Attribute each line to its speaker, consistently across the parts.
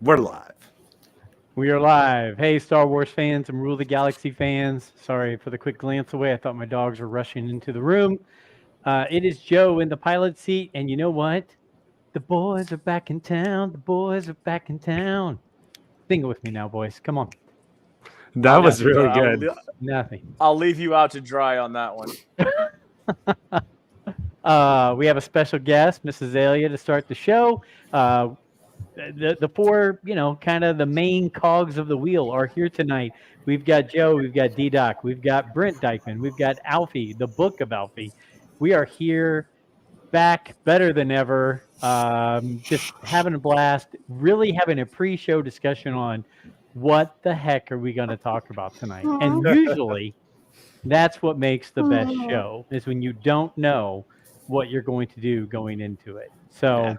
Speaker 1: We're live.
Speaker 2: We are live. Hey, Star Wars fans and Rule of the Galaxy fans. Sorry for the quick glance away. I thought my dogs were rushing into the room. It is Joe in the pilot seat, and you know what? The boys are back in town. The boys are back in town. Sing it with me now, boys. Come on.
Speaker 1: That was really good.
Speaker 2: Nothing.
Speaker 3: I'll leave you out to dry on that one.
Speaker 2: We have a special guest, Mrs. Azalea, to start the show. The four, kind of the main cogs of the wheel are here tonight. We've got Joe, we've got D-Doc, we've got Brent Dykeman, we've got Alfie, the book of Alfie. We are here back better than ever, just having a blast, really having a pre-show discussion on what the heck are we going to talk about tonight. And usually that's what makes the best show, is when you don't know what you're going to do going into it. So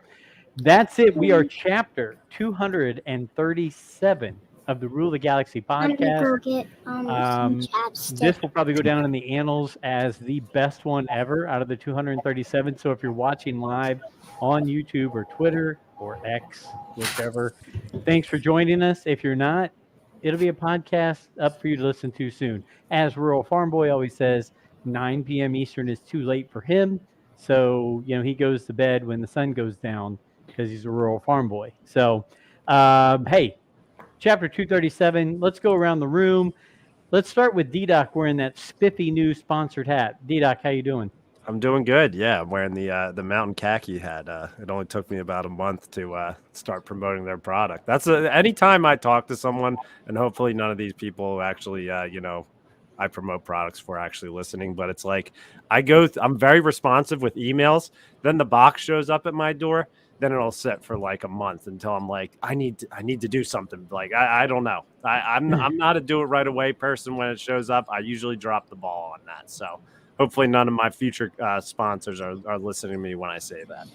Speaker 2: that's it. We are chapter 237 of the Rule of the Galaxy podcast. This will probably go down in the annals as the best one ever out of the 237. So if you're watching live on YouTube or Twitter or X, whichever, thanks for joining us. If you're not, it'll be a podcast up for you to listen to soon. As Rural Farm Boy always says, 9 p.m. Eastern is too late for him. So, he goes to bed when the sun goes down because he's a rural farm boy. So, hey, chapter 237. Let's go around the room. Let's start with D-Doc wearing that spiffy new sponsored hat. D-Doc, how you doing?
Speaker 1: I'm doing good. Yeah, I'm wearing the Mountain Khaki hat. It only took me about a month to start promoting their product. That's anytime I talk to someone, and hopefully none of these people actually, I promote products for actually listening. But it's like I'm very responsive with emails. Then the box shows up at my door. Then it'll sit for like a month until I'm like, I need to do something. Like I don't know. I'm not a do it right away person when it shows up. I usually drop the ball on that. So hopefully none of my future sponsors are listening to me when I say that.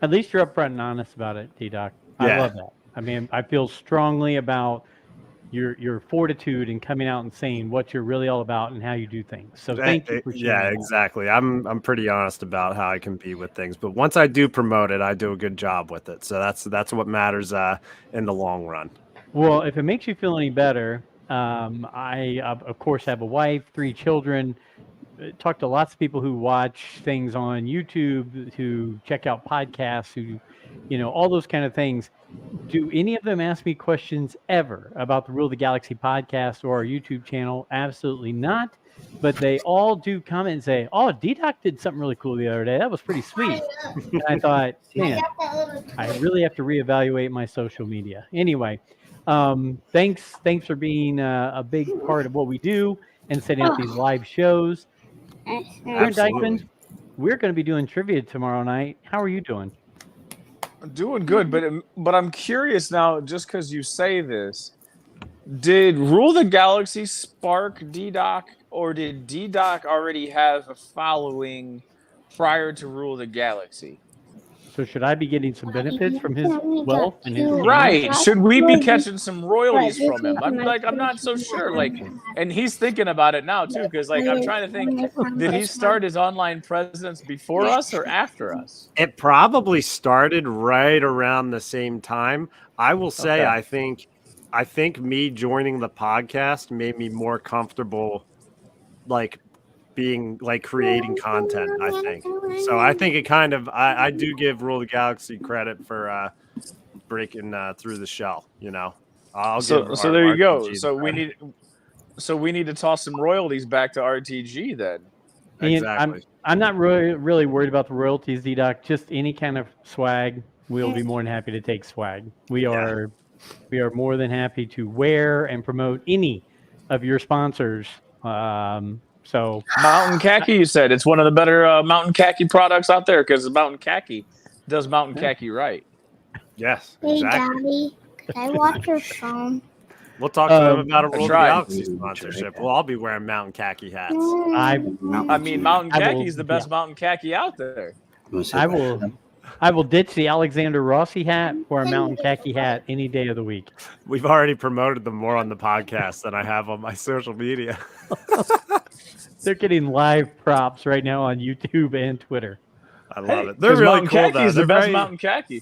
Speaker 2: At least you're upfront and honest about it, D-Doc. I love that. I mean, I feel strongly about your fortitude in coming out and saying what you're really all about and how you do things. So thank you for sharing.
Speaker 1: Yeah, exactly. I'm pretty honest about how I compete with things, but once I do promote it, I do a good job with it. So that's what matters in the long run.
Speaker 2: Well, if it makes you feel any better, I of course have a wife, 3 children. Talk to lots of people who watch things on YouTube, who check out podcasts, who, all those kind of things. Do any of them ask me questions ever about the Rule of the Galaxy podcast or our YouTube channel? Absolutely not. But they all do comment and say, "Oh, D-Doc did something really cool the other day. That was pretty sweet." And I thought, man, I really have to reevaluate my social media. Anyway, thanks for being a big part of what we do and setting up these live shows. Brent Dykeman, we're going to be doing trivia tomorrow night. How are you doing?
Speaker 3: Doing good, but I'm curious now, just because you say this, did Rule the Galaxy spark D-Doc, or did D-Doc already have a following prior to Rule the Galaxy?
Speaker 2: So should I be getting some benefits from his wealth and his
Speaker 3: right? Should we be catching some royalties from him? I'm not so sure. And he's thinking about it now too, because I'm trying to think: did he start his online presence before us or after us?
Speaker 1: It probably started right around the same time. I will say, okay. I think me joining the podcast made me more comfortable, being creating content. I think so. I think it kind of I do give Rule of the Galaxy credit for breaking through the shell. So
Speaker 3: there you go. So we need to toss some royalties back to RTG then.
Speaker 1: Exactly.
Speaker 2: I'm not really worried about the royalties, D-Doc. Just any kind of swag, we'll be more than happy to take swag. We are more than happy to wear and promote any of your sponsors. So
Speaker 3: Mountain Khaki, you said it's one of the better Mountain Khaki products out there, because Mountain Khaki does Mountain Khaki right.
Speaker 1: Yes,
Speaker 4: Hey,
Speaker 1: exactly.
Speaker 4: Daddy, can I watch your phone?
Speaker 1: We'll talk to them about a Rule of the Galaxy sponsorship. Well, I'll be wearing Mountain Khaki hats.
Speaker 3: I mean, Mountain Khaki is the best Mountain Khaki out there.
Speaker 2: I will ditch the Alexander Rossi hat for a Mountain Khaki hat any day of the week.
Speaker 1: We've already promoted them more on the podcast than I have on my social media.
Speaker 2: They're getting live props right now on YouTube and Twitter.
Speaker 1: I love it. They're really
Speaker 3: Mountain
Speaker 1: cool.
Speaker 3: Khaki is the best Mountain Khaki.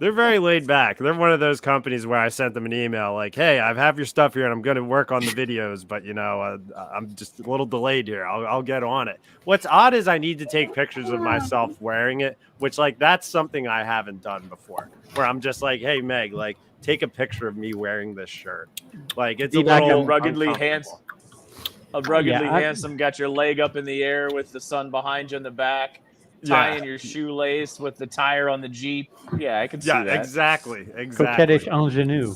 Speaker 1: They're very laid back. They're one of those companies where I sent them an email like, "Hey, I have your stuff here, and I'm going to work on the videos, but I'm just a little delayed here. I'll get on it." What's odd is I need to take pictures of myself wearing it, which like that's something I haven't done before. Where I'm just like, "Hey, Meg, like take a picture of me wearing this shirt." Like it's a
Speaker 2: Be back
Speaker 1: little
Speaker 2: on
Speaker 3: ruggedly
Speaker 1: uncomfortable.
Speaker 3: ruggedly
Speaker 2: I-
Speaker 3: handsome, got your leg up in the air with the sun behind you in the back, tying your shoelace with the tire on the Jeep. Yeah, I can see
Speaker 1: Yeah,
Speaker 3: that.
Speaker 1: exactly.
Speaker 2: Coquettish ingenue.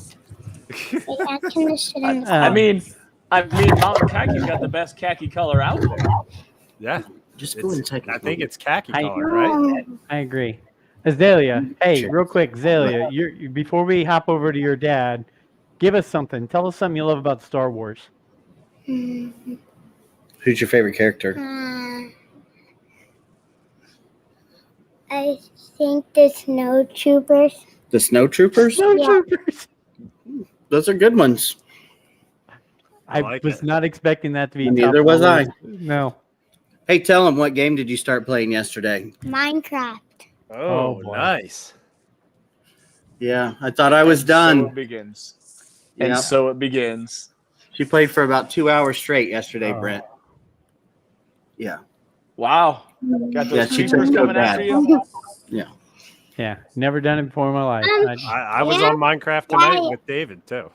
Speaker 4: They actually shouldn't.
Speaker 3: I mean, Mountain Khaki's got the best khaki color out there.
Speaker 1: Yeah,
Speaker 5: Just go and take.
Speaker 1: I think it's khaki
Speaker 2: I-
Speaker 1: color, right?
Speaker 2: I agree. Azalea, hey,
Speaker 5: Sure.
Speaker 2: real quick, Azalea, before we hop over to your dad, give us something. Tell us something you love about Star Wars.
Speaker 5: Who's your favorite character?
Speaker 4: I think the snow troopers.
Speaker 5: The Snow Troopers.
Speaker 2: Snowtroopers.
Speaker 5: Those are good ones.
Speaker 2: I
Speaker 1: like
Speaker 2: was
Speaker 1: it.
Speaker 2: not expecting that to be.
Speaker 5: Neither
Speaker 2: top
Speaker 5: was
Speaker 2: of the
Speaker 5: I.
Speaker 2: list. No.
Speaker 5: Hey, tell them what game did you start playing yesterday?
Speaker 4: Minecraft.
Speaker 1: Oh,
Speaker 2: boy.
Speaker 1: nice.
Speaker 5: Yeah, I thought I was
Speaker 3: So
Speaker 5: done.
Speaker 3: it begins.
Speaker 5: Yeah.
Speaker 3: And so it begins.
Speaker 5: She played for about 2 hours straight yesterday,
Speaker 2: Oh.
Speaker 5: Brent. Yeah.
Speaker 3: Wow. Got
Speaker 5: Yeah,
Speaker 3: those
Speaker 5: she
Speaker 3: creepers
Speaker 5: took so
Speaker 3: coming after
Speaker 5: bad.
Speaker 3: you?
Speaker 2: Yeah, never done it before in my life.
Speaker 1: I was on Minecraft tonight with David too.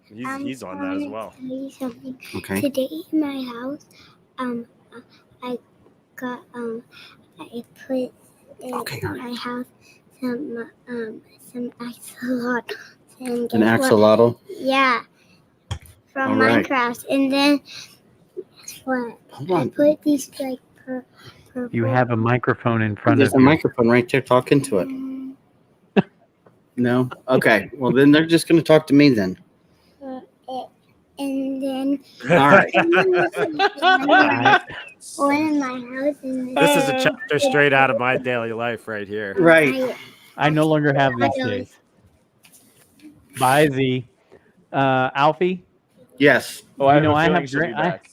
Speaker 1: He's on that as well.
Speaker 4: Tell you something.
Speaker 5: Okay.
Speaker 4: Today in my house, I got I put in
Speaker 5: Okay, all right.
Speaker 4: my house some axolotl. And
Speaker 5: An
Speaker 4: guess what?
Speaker 5: axolotl.
Speaker 4: Yeah, from
Speaker 5: All right.
Speaker 4: Minecraft. And then guess what?
Speaker 5: Hold
Speaker 4: I
Speaker 5: on.
Speaker 4: put these like purple.
Speaker 2: You have a microphone in front
Speaker 5: There's
Speaker 2: of
Speaker 5: a
Speaker 2: you.
Speaker 5: microphone right there. Talk into it. No? Okay. Well, then they're just going to talk to me then.
Speaker 4: And then
Speaker 5: All right.
Speaker 4: one in my house. And
Speaker 1: This is a chapter straight out of my daily life right here.
Speaker 5: Right.
Speaker 2: I no longer have these
Speaker 4: I don't-
Speaker 2: days. Bye, Z. Alfie,
Speaker 5: Yes.
Speaker 3: Oh, I
Speaker 2: You know,
Speaker 3: have a
Speaker 2: I
Speaker 3: feeling
Speaker 2: have
Speaker 3: she'll be
Speaker 2: gra- I-
Speaker 3: back.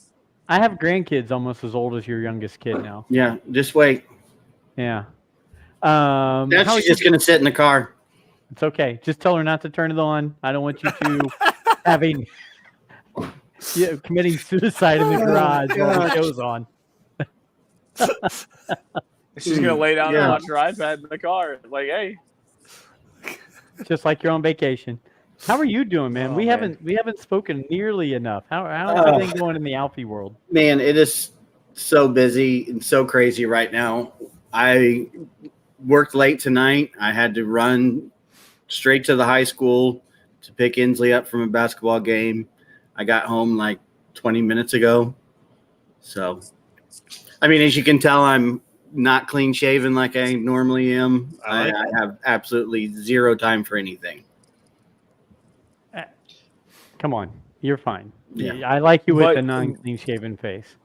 Speaker 2: I have grandkids almost as old as your youngest kid now.
Speaker 5: Yeah. Just wait.
Speaker 2: Yeah.
Speaker 5: Now
Speaker 2: how
Speaker 5: she's
Speaker 2: is
Speaker 5: just
Speaker 2: your-
Speaker 5: going to sit in the car.
Speaker 2: It's okay. Just tell her not to turn it on. I don't want you to having committing suicide in the garage while the show's on.
Speaker 3: She's gonna lay down
Speaker 5: Yeah.
Speaker 3: and watch her iPad in the car. Like, hey,
Speaker 2: Just like you're on vacation. How are you doing, man?
Speaker 3: Oh,
Speaker 2: we
Speaker 3: man.
Speaker 2: haven't spoken nearly enough. How's
Speaker 5: Oh.
Speaker 2: everything going in the Alfie world?
Speaker 5: Man, it is so busy and so crazy right now. I worked late tonight. I had to run straight to the high school to pick Inslee up from a basketball game. I got home like 20 minutes ago. So, I mean, as you can tell, I'm not clean shaven like I normally am.
Speaker 1: I like
Speaker 5: I have absolutely zero time for anything.
Speaker 2: Come on, you're fine.
Speaker 5: Yeah.
Speaker 2: I like you with
Speaker 3: But-
Speaker 2: the non-clean shaven face.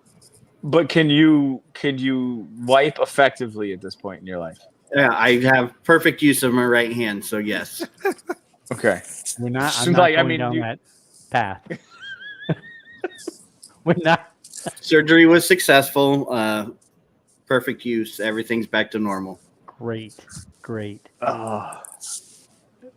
Speaker 3: but can you wipe effectively at this point in your life?
Speaker 5: Yeah, I have perfect use of my right hand. So, yes.
Speaker 3: Okay.
Speaker 2: We're not. I'm
Speaker 3: Seems
Speaker 2: not
Speaker 3: like- I
Speaker 2: going
Speaker 3: mean,
Speaker 2: down
Speaker 3: you-
Speaker 2: that path. We're not.
Speaker 5: Surgery was successful. Perfect use. Everything's back to normal.
Speaker 2: Great.
Speaker 3: Oh,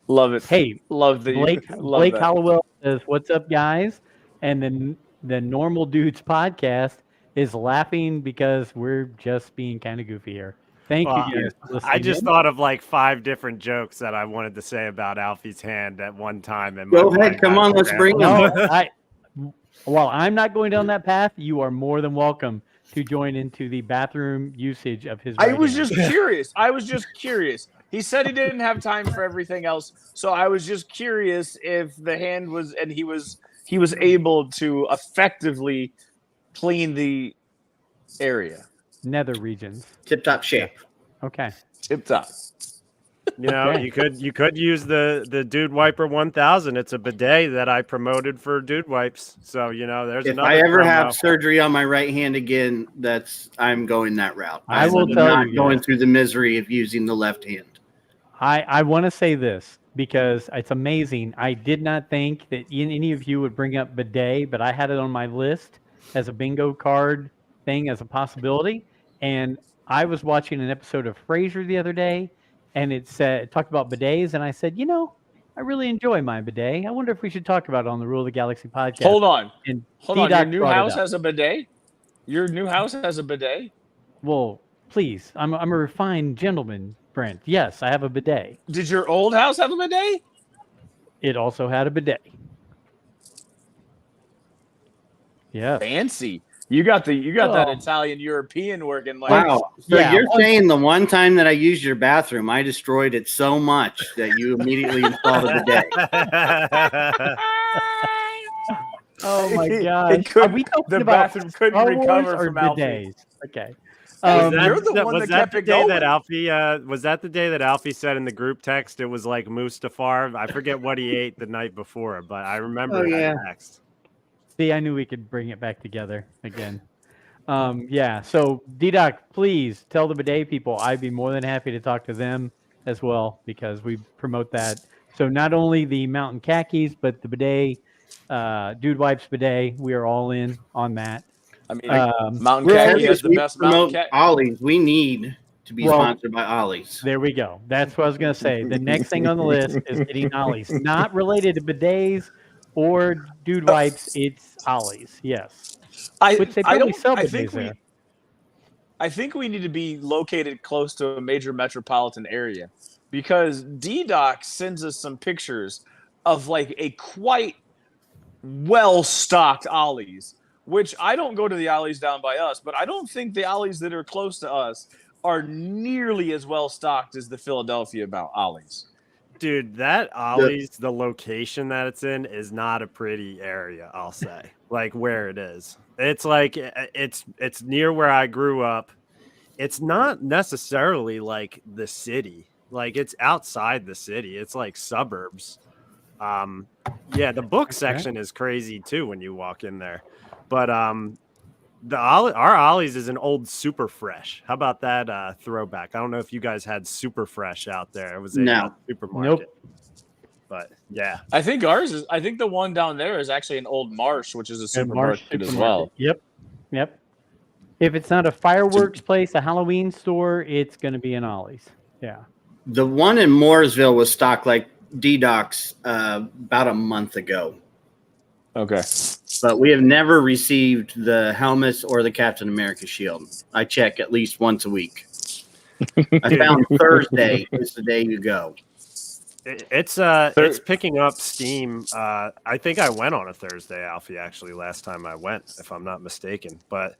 Speaker 3: love it.
Speaker 2: Hey,
Speaker 3: Love the
Speaker 2: Blake Hollowell says, "What's up, guys?" And then the Normal Dudes podcast is laughing because we're just being kind of goofy here. Thank
Speaker 1: Well,
Speaker 2: you guys for listening.
Speaker 1: I just thought of like 5 different jokes that I wanted to say about Alfie's hand at one time. And
Speaker 5: Go ahead, come on, let's bring them.
Speaker 2: no. While I'm not going down that path, you are more than welcome to join into the bathroom usage of his.
Speaker 3: I
Speaker 2: right
Speaker 3: was
Speaker 2: hand.
Speaker 3: just curious. He said he didn't have time for everything else, so I was just curious if the hand was, and he was able to effectively clean the area.
Speaker 2: nether regions.
Speaker 5: Tip top shape.
Speaker 2: Okay.
Speaker 3: Tip top.
Speaker 2: Okay.
Speaker 1: you could use the Dude Wiper 1000. It's a bidet that I promoted for Dude Wipes. So there's
Speaker 5: If
Speaker 1: another.
Speaker 5: I ever
Speaker 1: promo.
Speaker 5: have surgery on my right hand again, I'm going that route.
Speaker 2: I will
Speaker 5: I'm
Speaker 2: tell
Speaker 5: not
Speaker 2: you,
Speaker 5: going
Speaker 2: guys.
Speaker 5: through the misery of using the left hand.
Speaker 2: I want to say this because it's amazing. I did not think that any of you would bring up bidet, but I had it on my list as a bingo card thing as a possibility. And I was watching an episode of Frasier the other day. and it talked about bidets, and I said, I really enjoy my bidet. I wonder if we should talk about it on the Rule of the Galaxy podcast.
Speaker 3: Hold on.
Speaker 2: And
Speaker 3: Hold on. Your
Speaker 2: D-Doc
Speaker 3: new
Speaker 2: brought it
Speaker 3: house
Speaker 2: up.
Speaker 3: has a bidet? Your new house has a bidet?
Speaker 2: Well, please, I'm a refined gentleman, Brent. Yes, I have a bidet.
Speaker 3: Did your old house have a bidet?
Speaker 2: It also had a bidet. Yeah.
Speaker 3: Fancy. You got that
Speaker 2: Oh.
Speaker 3: Italian European working like
Speaker 5: Wow. So
Speaker 2: Yeah,
Speaker 5: you're saying the one time that I used your bathroom, I destroyed it so much that you immediately installed a bidet.
Speaker 2: Oh my
Speaker 3: It
Speaker 2: gosh.
Speaker 3: could-
Speaker 2: Are we talking
Speaker 3: the
Speaker 2: about
Speaker 3: bathroom couldn't
Speaker 2: Star Wars
Speaker 3: recover
Speaker 2: or
Speaker 3: from Alfie.
Speaker 2: bidets? Okay.
Speaker 3: Was
Speaker 1: Was
Speaker 3: You're the
Speaker 1: that,
Speaker 3: one
Speaker 1: was
Speaker 3: that
Speaker 1: that
Speaker 3: kept
Speaker 1: the
Speaker 3: it
Speaker 1: day that
Speaker 3: going.
Speaker 1: Alfie was that the day that Alfie said in the group text it was like Mustafar? I forget what he ate the night before, but I remember
Speaker 5: Oh,
Speaker 1: that
Speaker 5: yeah.
Speaker 1: text.
Speaker 2: See, I knew we could bring it back together again. Yeah. So, D-Doc, please tell the bidet people. I'd be more than happy to talk to them as well because we promote that. So not only the Mountain Khakis, but the bidet, Dude Wipes bidet. We are all in on that.
Speaker 3: I mean, Mountain
Speaker 5: Well,
Speaker 3: Khaki has the
Speaker 5: we
Speaker 3: best Mountain
Speaker 5: promote
Speaker 3: Khaki.
Speaker 5: Ollie's. We need to be
Speaker 2: Well-
Speaker 5: sponsored by Ollie's.
Speaker 2: There we go. That's what I was going to say. The next thing on the list is getting Ollie's. Not related to bidets or Dude Wipes. It's Ollie's. Yes. Which they probably sell bidets there.
Speaker 3: I think we need to be located close to a major metropolitan area because D-Doc sends us some pictures of like a quite well-stocked Ollie's, which I don't go to the Ollie's down by us, but I don't think the Ollie's that are close to us are nearly as well-stocked as the Philadelphia Ollie's.
Speaker 1: Dude, that Ollie's, the location that it's in is not a pretty area, I'll say. Like where it is. It's like it's near where I grew up. It's not necessarily like the city. Like it's outside the city. It's like suburbs. Yeah, the book section is crazy too when you walk in there. But our Ollie's is an old Super Fresh. How about that throwback? I don't know if you guys had Super Fresh out there. It was a
Speaker 5: No.
Speaker 1: supermarket.
Speaker 2: Nope.
Speaker 1: But yeah,
Speaker 3: I think I think the one down there is actually an old Marsh, which is a
Speaker 2: And Marsh
Speaker 3: supermarket as well.
Speaker 2: Yep. If it's not a fireworks place, a Halloween store, it's going to be an Ollie's. Yeah.
Speaker 5: The one in Mooresville was stocked like D-Doc's about a month ago.
Speaker 3: Okay.
Speaker 5: But we have never received the helmets or the Captain America shield. I check at least once a week. I found Thursday is the day you go.
Speaker 1: it's picking up steam. I think I went on a Thursday, Alfie, actually last time I went, if I'm not mistaken. But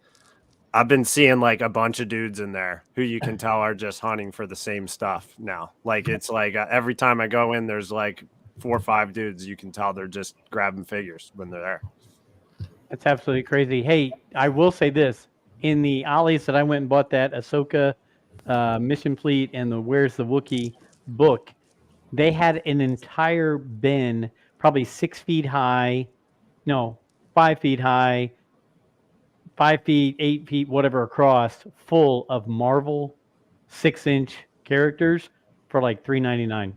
Speaker 1: I've been seeing like a bunch of dudes in there who you can tell are just hunting for the same stuff now. Like it's like every time I go in, there's like 4 or 5 dudes. You can tell they're just grabbing figures when they're there.
Speaker 2: That's absolutely crazy. Hey, I will say this. In the Ollie's that I went and bought that Ahsoka Mission Fleet and the Where's the Wookiee book, they had an entire bin, probably 6 feet high, no, 5 feet high, 5 feet, 8 feet, whatever across, full of Marvel 6-inch characters for like $3.99.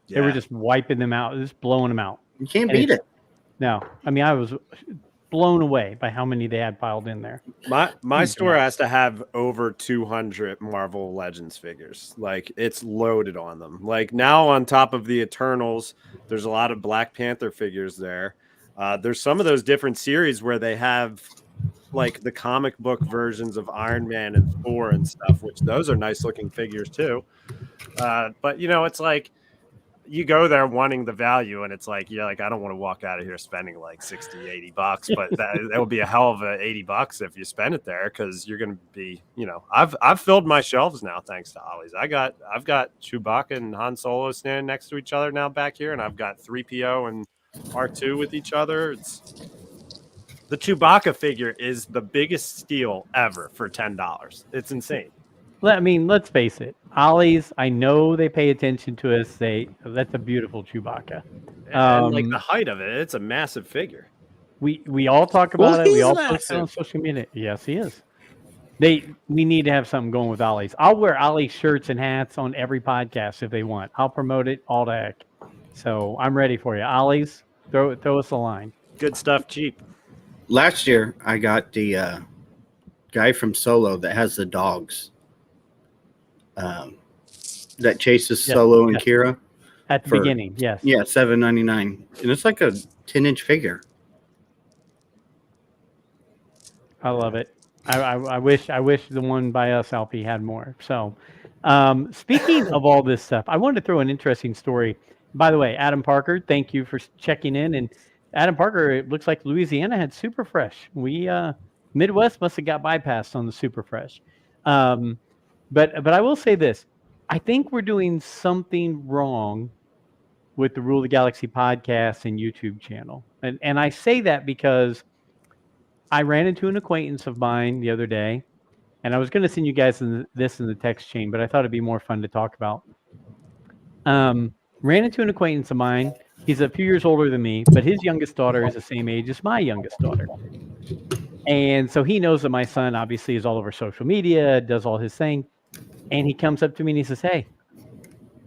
Speaker 2: They were just wiping them out, just blowing them out.
Speaker 5: You can't
Speaker 2: And
Speaker 5: beat it.
Speaker 2: No, I mean, I was blown away by how many they had piled in there.
Speaker 1: My store has to have over 200 Marvel Legends figures. Like it's loaded on them. Like now on top of the Eternals, there's a lot of Black Panther figures there. There's some of those different series where they have like the comic book versions of Iron Man and Thor and stuff, which those are nice looking figures too. But you know, it's like you go there wanting the value and it's like you're like, I don't want to walk out of here spending like $60-$80, but that would be a hell of a $80 if you spend it there, because you're going to be, you know, I've filled my shelves now thanks to Ollie's. I've got Chewbacca and Han Solo standing next to each other now back here, and I've got 3PO and R2 with each other. The Chewbacca figure is the biggest steal ever for $10. It's insane.
Speaker 2: I mean, let's face it. Ollie's, I know they pay attention to us. That's a beautiful Chewbacca.
Speaker 1: And like the height of it, it's a massive figure.
Speaker 2: We all talk about
Speaker 3: Well,
Speaker 2: it. We
Speaker 3: he's
Speaker 2: all post it on
Speaker 3: massive.
Speaker 2: social media. Yes, he is. We need to have something going with Ollie's. I'll wear Ollie's shirts and hats on every podcast if they want. I'll promote it all the heck. So I'm ready for you. Ollie's, throw us a line.
Speaker 1: Good stuff, cheap.
Speaker 5: Last year, I got the guy from Solo that has the dogs. that chases
Speaker 2: Yeah,
Speaker 5: Solo and
Speaker 2: yeah.
Speaker 5: Kira.
Speaker 2: At the
Speaker 5: For-
Speaker 2: beginning, yes.
Speaker 5: Yeah, $7.99, and it's like a 10-inch figure.
Speaker 2: I love it. I wish the one by us, Alfie, had more. So, speaking of all this stuff, I wanted to throw an interesting story. By the way, Adam Parker, thank you for checking in. And Adam Parker, it looks like Louisiana had Super Fresh. We Midwest must have got bypassed on the Super Fresh. But I will say this: I think we're doing something wrong with the Rule of the Galaxy podcast and YouTube channel, and I say that because I ran into an acquaintance of mine the other day, and I was going to send you guys this in the text chain, but I thought it'd be more fun to talk about. Ran into an acquaintance of mine. He's a few years older than me, but his youngest daughter is the same age as my youngest daughter. And so he knows that my son obviously is all over social media, does all his thing. And he comes up to me and he says, "Hey,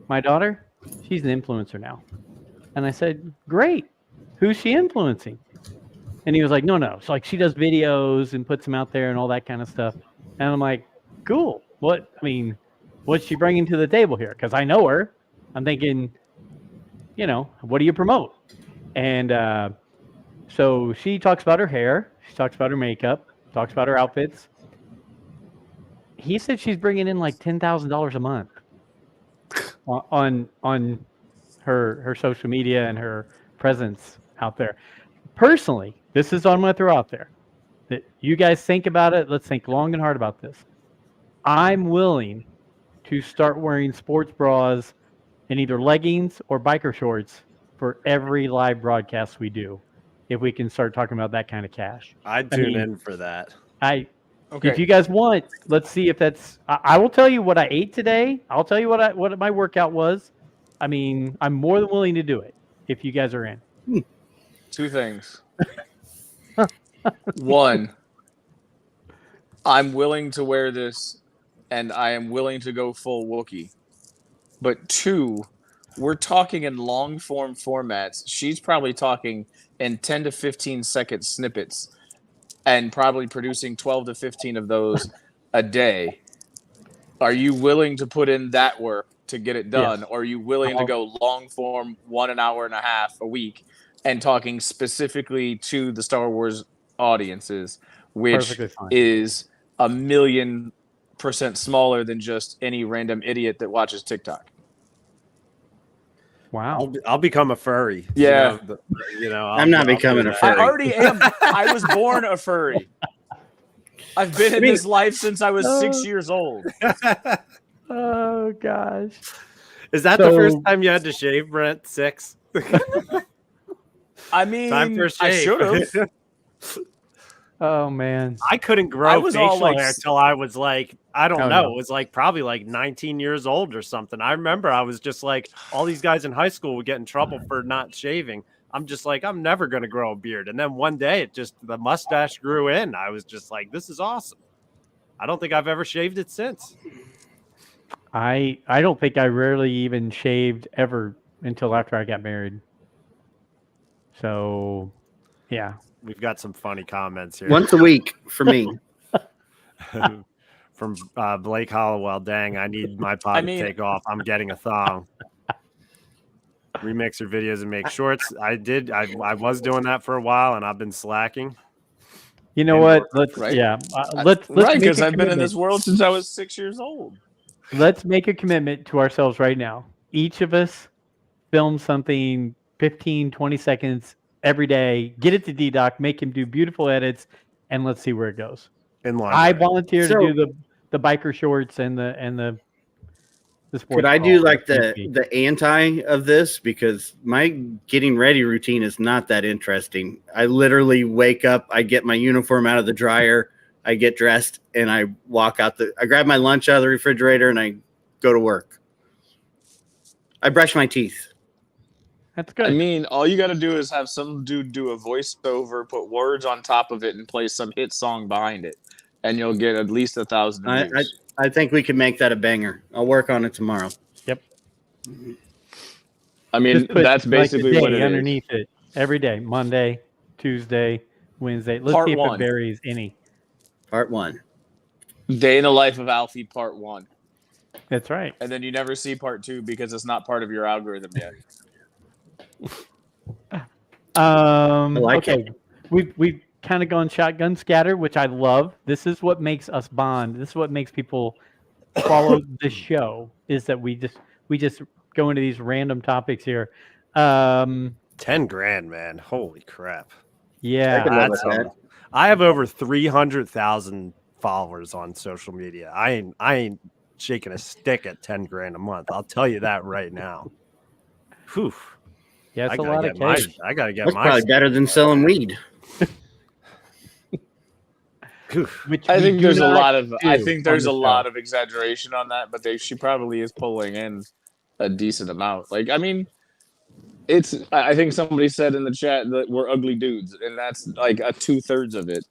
Speaker 2: my daughter, she's an influencer now." And I said, "Great. Who's she influencing?" And he was like, no. It's like she does videos and puts them out there and all that kind of stuff. And I'm like, cool. What's she bringing to the table here? Because I know her. I'm thinking, what do you promote? And so she talks about her hair. She talks about her makeup. Talks about her outfits. He said she's bringing in like $10,000 a month on her social media and her presence out there. Personally, this is what I'm going to throw out there. That you guys think about it. Let's think long and hard about this. I'm willing to start wearing sports bras and either leggings or biker shorts for every live broadcast we do, if we can start talking about that kind of cash.
Speaker 1: I'd
Speaker 2: I
Speaker 1: tune
Speaker 2: mean,
Speaker 1: in for that.
Speaker 3: Okay.
Speaker 2: If you guys want, let's see if that's. I will tell you what I ate today. I'll tell you what my workout was. I mean, I'm more than willing to do it if you guys are in.
Speaker 3: Two things. One, I'm willing to wear this, and I am willing to go full Wookiee. But two, we're talking in long form formats. She's probably talking in 10 to 15 second snippets and probably producing 12 to 15 of those a day. Are you willing to put in that work to get it done?
Speaker 2: Yes.
Speaker 3: Or are you willing to go long form 1 hour and a half a week and talking specifically to the Star Wars audiences, which
Speaker 2: Perfectly fine.
Speaker 3: is 1,000,000% smaller than just any random idiot that watches TikTok?
Speaker 2: Wow.
Speaker 1: I'll become a furry.
Speaker 3: Yeah.
Speaker 5: I'm not becoming a
Speaker 3: I
Speaker 5: furry.
Speaker 3: already am. I was born a furry. I've been in this life since I was 6 years old.
Speaker 2: Oh gosh.
Speaker 1: Is that the first time you had to shave, Brent? 6?
Speaker 3: I mean,
Speaker 1: Time for a
Speaker 3: I
Speaker 1: shave.
Speaker 3: should have.
Speaker 2: Oh man.
Speaker 1: I couldn't grow
Speaker 3: I was all
Speaker 1: facial
Speaker 3: like
Speaker 1: hair till I was like, I don't
Speaker 2: Oh,
Speaker 1: know,
Speaker 2: no.
Speaker 1: it was like probably like 19 years old or something. I remember I was just like, all these guys in high school would get in trouble for not shaving. I'm just like, I'm never going to grow a beard. And then one day the mustache grew in. I was just like, this is awesome. I don't think I've ever shaved it since.
Speaker 2: I don't think I rarely even shaved ever until after I got married. So, yeah.
Speaker 1: We've got some funny comments here.
Speaker 5: Once a week for me.
Speaker 1: From Blake Hollowell. Dang, I need my pod to take off. I'm getting a thong. Remix your videos and make shorts. I was doing that for a while, and I've been slacking.
Speaker 2: You know what? Let's
Speaker 3: Right.
Speaker 2: let's
Speaker 3: Right,
Speaker 2: make
Speaker 3: because
Speaker 2: a
Speaker 3: I've been in
Speaker 2: commitment.
Speaker 3: this world since I was 6 years old.
Speaker 2: Let's make a commitment to ourselves right now. Each of us film something 15, 20 seconds every day. Get it to D-Doc, make him do beautiful edits, and let's see where it goes.
Speaker 1: In line.
Speaker 2: I volunteer
Speaker 5: So-
Speaker 2: to do the biker shorts and the sports.
Speaker 5: Could I do
Speaker 2: bra
Speaker 5: like
Speaker 2: if need be.
Speaker 5: the anti of this? Because my getting ready routine is not that interesting. I literally wake up, I get my uniform out of the dryer, I get dressed, and I walk out I grab my lunch out of the refrigerator and I go to work. I brush my teeth.
Speaker 2: That's good.
Speaker 3: I mean, all you got to do is have some dude do a voiceover, put words on top of it, and play some hit song behind it, and you'll get at least 1,000 views.
Speaker 5: I think we can make that a banger. I'll work on it tomorrow.
Speaker 3: I mean,
Speaker 2: Just put,
Speaker 3: that's basically
Speaker 2: like, the
Speaker 3: what
Speaker 2: day
Speaker 3: it is.
Speaker 2: underneath it every day. Monday, Tuesday, Wednesday. Let's
Speaker 3: Part
Speaker 2: see if
Speaker 3: one.
Speaker 2: it varies any.
Speaker 5: Part 1.
Speaker 3: Day in the life of Alfie, part 1.
Speaker 2: That's right.
Speaker 3: and then you never see part 2 because it's not part of your algorithm yet.
Speaker 5: like
Speaker 2: Okay, we've kind of gone shotgun scatter, which I love. This is what makes us bond. This is what makes people follow the show. Is that we just go into these random topics here.
Speaker 1: 10 grand, man. Holy crap.
Speaker 2: Yeah,
Speaker 5: I love
Speaker 1: That's
Speaker 5: that.
Speaker 1: I have over 300,000 followers on social media. I ain't shaking a stick at 10 grand a month. I'll tell you that right now. Whew.
Speaker 2: yeah, it's
Speaker 1: I
Speaker 2: a
Speaker 1: gotta
Speaker 2: lot
Speaker 1: get
Speaker 2: of
Speaker 1: my,
Speaker 2: cash.
Speaker 1: I gotta get
Speaker 5: That's
Speaker 1: my
Speaker 5: probably better than selling weed.
Speaker 1: Whew.
Speaker 2: Which
Speaker 3: I
Speaker 2: we
Speaker 3: think
Speaker 2: do
Speaker 3: there's a
Speaker 2: not
Speaker 3: lot of I
Speaker 2: do
Speaker 3: think
Speaker 2: on
Speaker 3: there's
Speaker 2: the
Speaker 3: a
Speaker 2: show.
Speaker 3: lot of exaggeration on that, but she probably is pulling in a decent amount. Like, I mean, I think somebody said in the chat that we're ugly dudes, and that's like a 2/3 of it.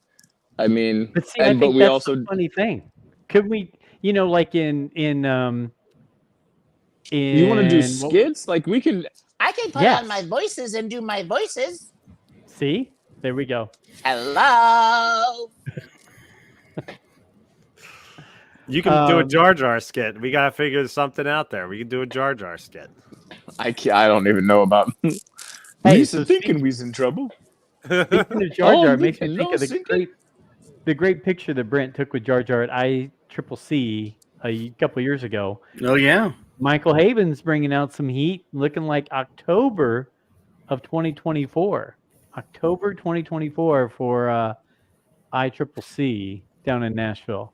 Speaker 3: I mean,
Speaker 2: But see, I
Speaker 3: but
Speaker 2: think
Speaker 3: we
Speaker 2: that's
Speaker 3: also
Speaker 2: the funny thing. Could we, like in
Speaker 3: you want to do
Speaker 2: what-
Speaker 3: skits? Like we can.
Speaker 6: I can put
Speaker 2: Yes.
Speaker 6: on my voices and do my voices.
Speaker 2: see, there we go.
Speaker 6: Hello.
Speaker 1: You can do a
Speaker 2: Um,
Speaker 1: Jar Jar skit. We gotta figure something out there. We can do a Jar Jar skit.
Speaker 3: I don't even know about.
Speaker 2: Hey,
Speaker 3: Lisa
Speaker 2: so
Speaker 3: thinking we's in trouble.
Speaker 2: Speaking of Jar Jar,
Speaker 3: Oh,
Speaker 2: it makes me
Speaker 3: Lincoln,
Speaker 2: think
Speaker 3: no
Speaker 2: of
Speaker 3: sinking.
Speaker 2: the great picture that Brent took with Jar Jar at ICCC a couple years ago.
Speaker 5: Oh yeah.
Speaker 2: Michael Haven's bringing out some heat, looking like October of 2024. October 2024 for ICCC down in Nashville.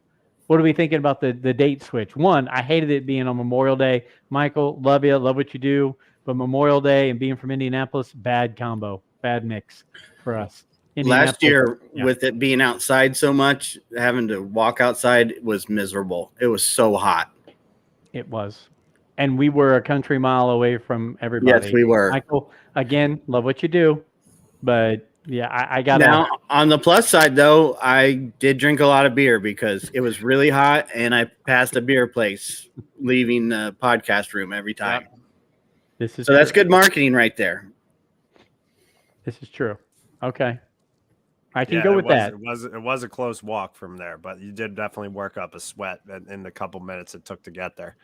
Speaker 2: What are we thinking about the date switch? One, I hated it being on Memorial Day. Michael, love you, love what you do, but Memorial Day and being from Indianapolis, bad combo, bad mix for us.
Speaker 5: Last year,
Speaker 2: yeah.
Speaker 5: with it being outside so much, having to walk outside was miserable. It was so hot.
Speaker 2: It was. And we were a country mile away from everybody.
Speaker 5: Yes, we were.
Speaker 2: Michael, again, love what you do, but yeah, I got
Speaker 5: Now, on the plus side, though, I did drink a lot of beer because it was really hot, and I passed a beer place leaving the podcast room every time.
Speaker 2: This is
Speaker 5: So that's
Speaker 2: true.
Speaker 5: good marketing right there.
Speaker 2: This is true. Okay. I can
Speaker 1: Yeah,
Speaker 2: go with that.
Speaker 1: It was a close walk from there, but you did definitely work up a sweat in the couple minutes it took to get there.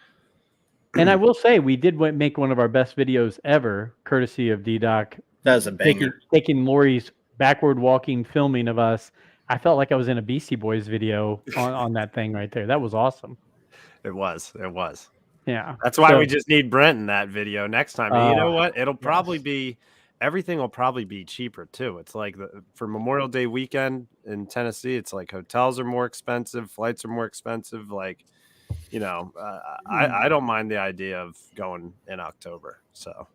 Speaker 2: And I will say, we did make one of our best videos ever, courtesy of D-Doc,
Speaker 5: That was a banger.
Speaker 2: taking Lori's backward walking filming of us. I felt like I was in a Beastie Boys video on that thing right there. That was awesome.
Speaker 1: It was.
Speaker 2: Yeah.
Speaker 1: That's why
Speaker 2: So-
Speaker 1: we just need Brent in that video next time. And you know what? It'll probably
Speaker 2: yes.
Speaker 1: be everything will probably be cheaper too. It's like for Memorial Day weekend in Tennessee, it's like hotels are more expensive, flights are more expensive. Like, I don't mind the idea of going in October. So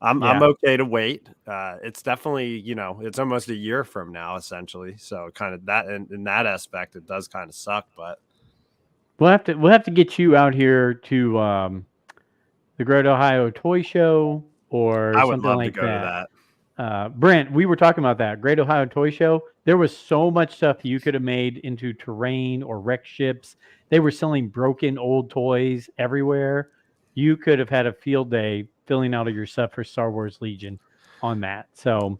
Speaker 1: I'm okay to wait. It's definitely, it's almost a year from now, essentially. So kind of that in that aspect, it does kind of suck, but
Speaker 2: We'll have to get you out here to the Great Ohio Toy Show or
Speaker 1: I would
Speaker 2: something
Speaker 1: love
Speaker 2: like
Speaker 1: to go to that.
Speaker 2: Brent, we were talking about that Great Ohio Toy Show. There was so much stuff you could have made into terrain or wreck ships. They were selling broken old toys everywhere. You could have had a field day filling out of your stuff for Star Wars Legion on that. So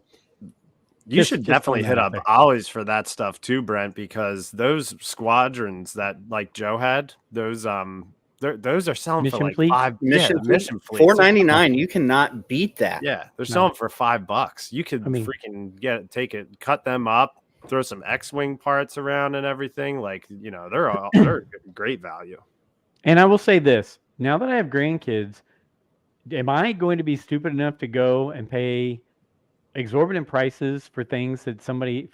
Speaker 1: You should definitely
Speaker 2: throwing
Speaker 1: hit
Speaker 2: that out
Speaker 1: up
Speaker 2: there.
Speaker 1: Ollie's for that stuff too, Brent, because those squadrons that like Joe had, those are selling
Speaker 2: Mission
Speaker 1: for like
Speaker 2: fleet?
Speaker 1: mission fleet.
Speaker 5: $4.99. You cannot beat that.
Speaker 1: Yeah, they're
Speaker 2: No.
Speaker 1: selling for $5. You could
Speaker 2: I mean-
Speaker 1: freaking take it, cut them up, throw some X-wing parts around and everything. Like, they're great value.
Speaker 2: And I will say this, now that I have grandkids, am I going to be stupid enough to go and pay exorbitant prices for things that somebody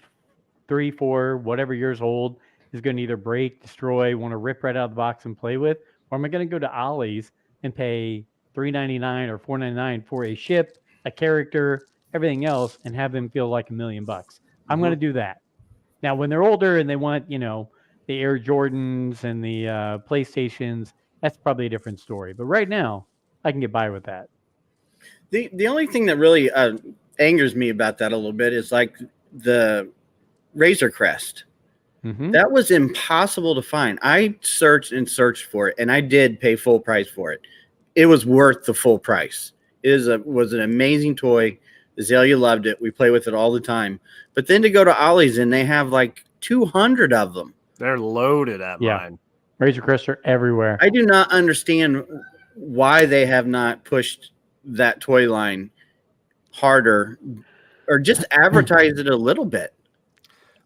Speaker 2: 3, 4, whatever years old is going to either break, destroy, want to rip right out of the box and play with? Or am I going to go to Ollie's and pay $3.99 or $4.99 for a ship, a character, everything else, and have them feel like $1 million? I'm going to do that. Now, when they're older and they want, the Air Jordans and the PlayStations, that's probably a different story. But right now, I can get by with that.
Speaker 5: The only thing that really angers me about that a little bit is like the Razor Crest.
Speaker 2: Mm-hmm.
Speaker 5: That was impossible to find. I searched for it, and I did pay full price for it. It was worth the full price. It was an amazing toy. Azalea loved it. We play with it all the time. But then to go to Ollie's and they have like 200 of them.
Speaker 1: They're loaded at
Speaker 2: Yeah.
Speaker 1: mine.
Speaker 2: Razor Crest are everywhere.
Speaker 5: I do not understand why they have not pushed that toy line harder or just advertise it a little bit.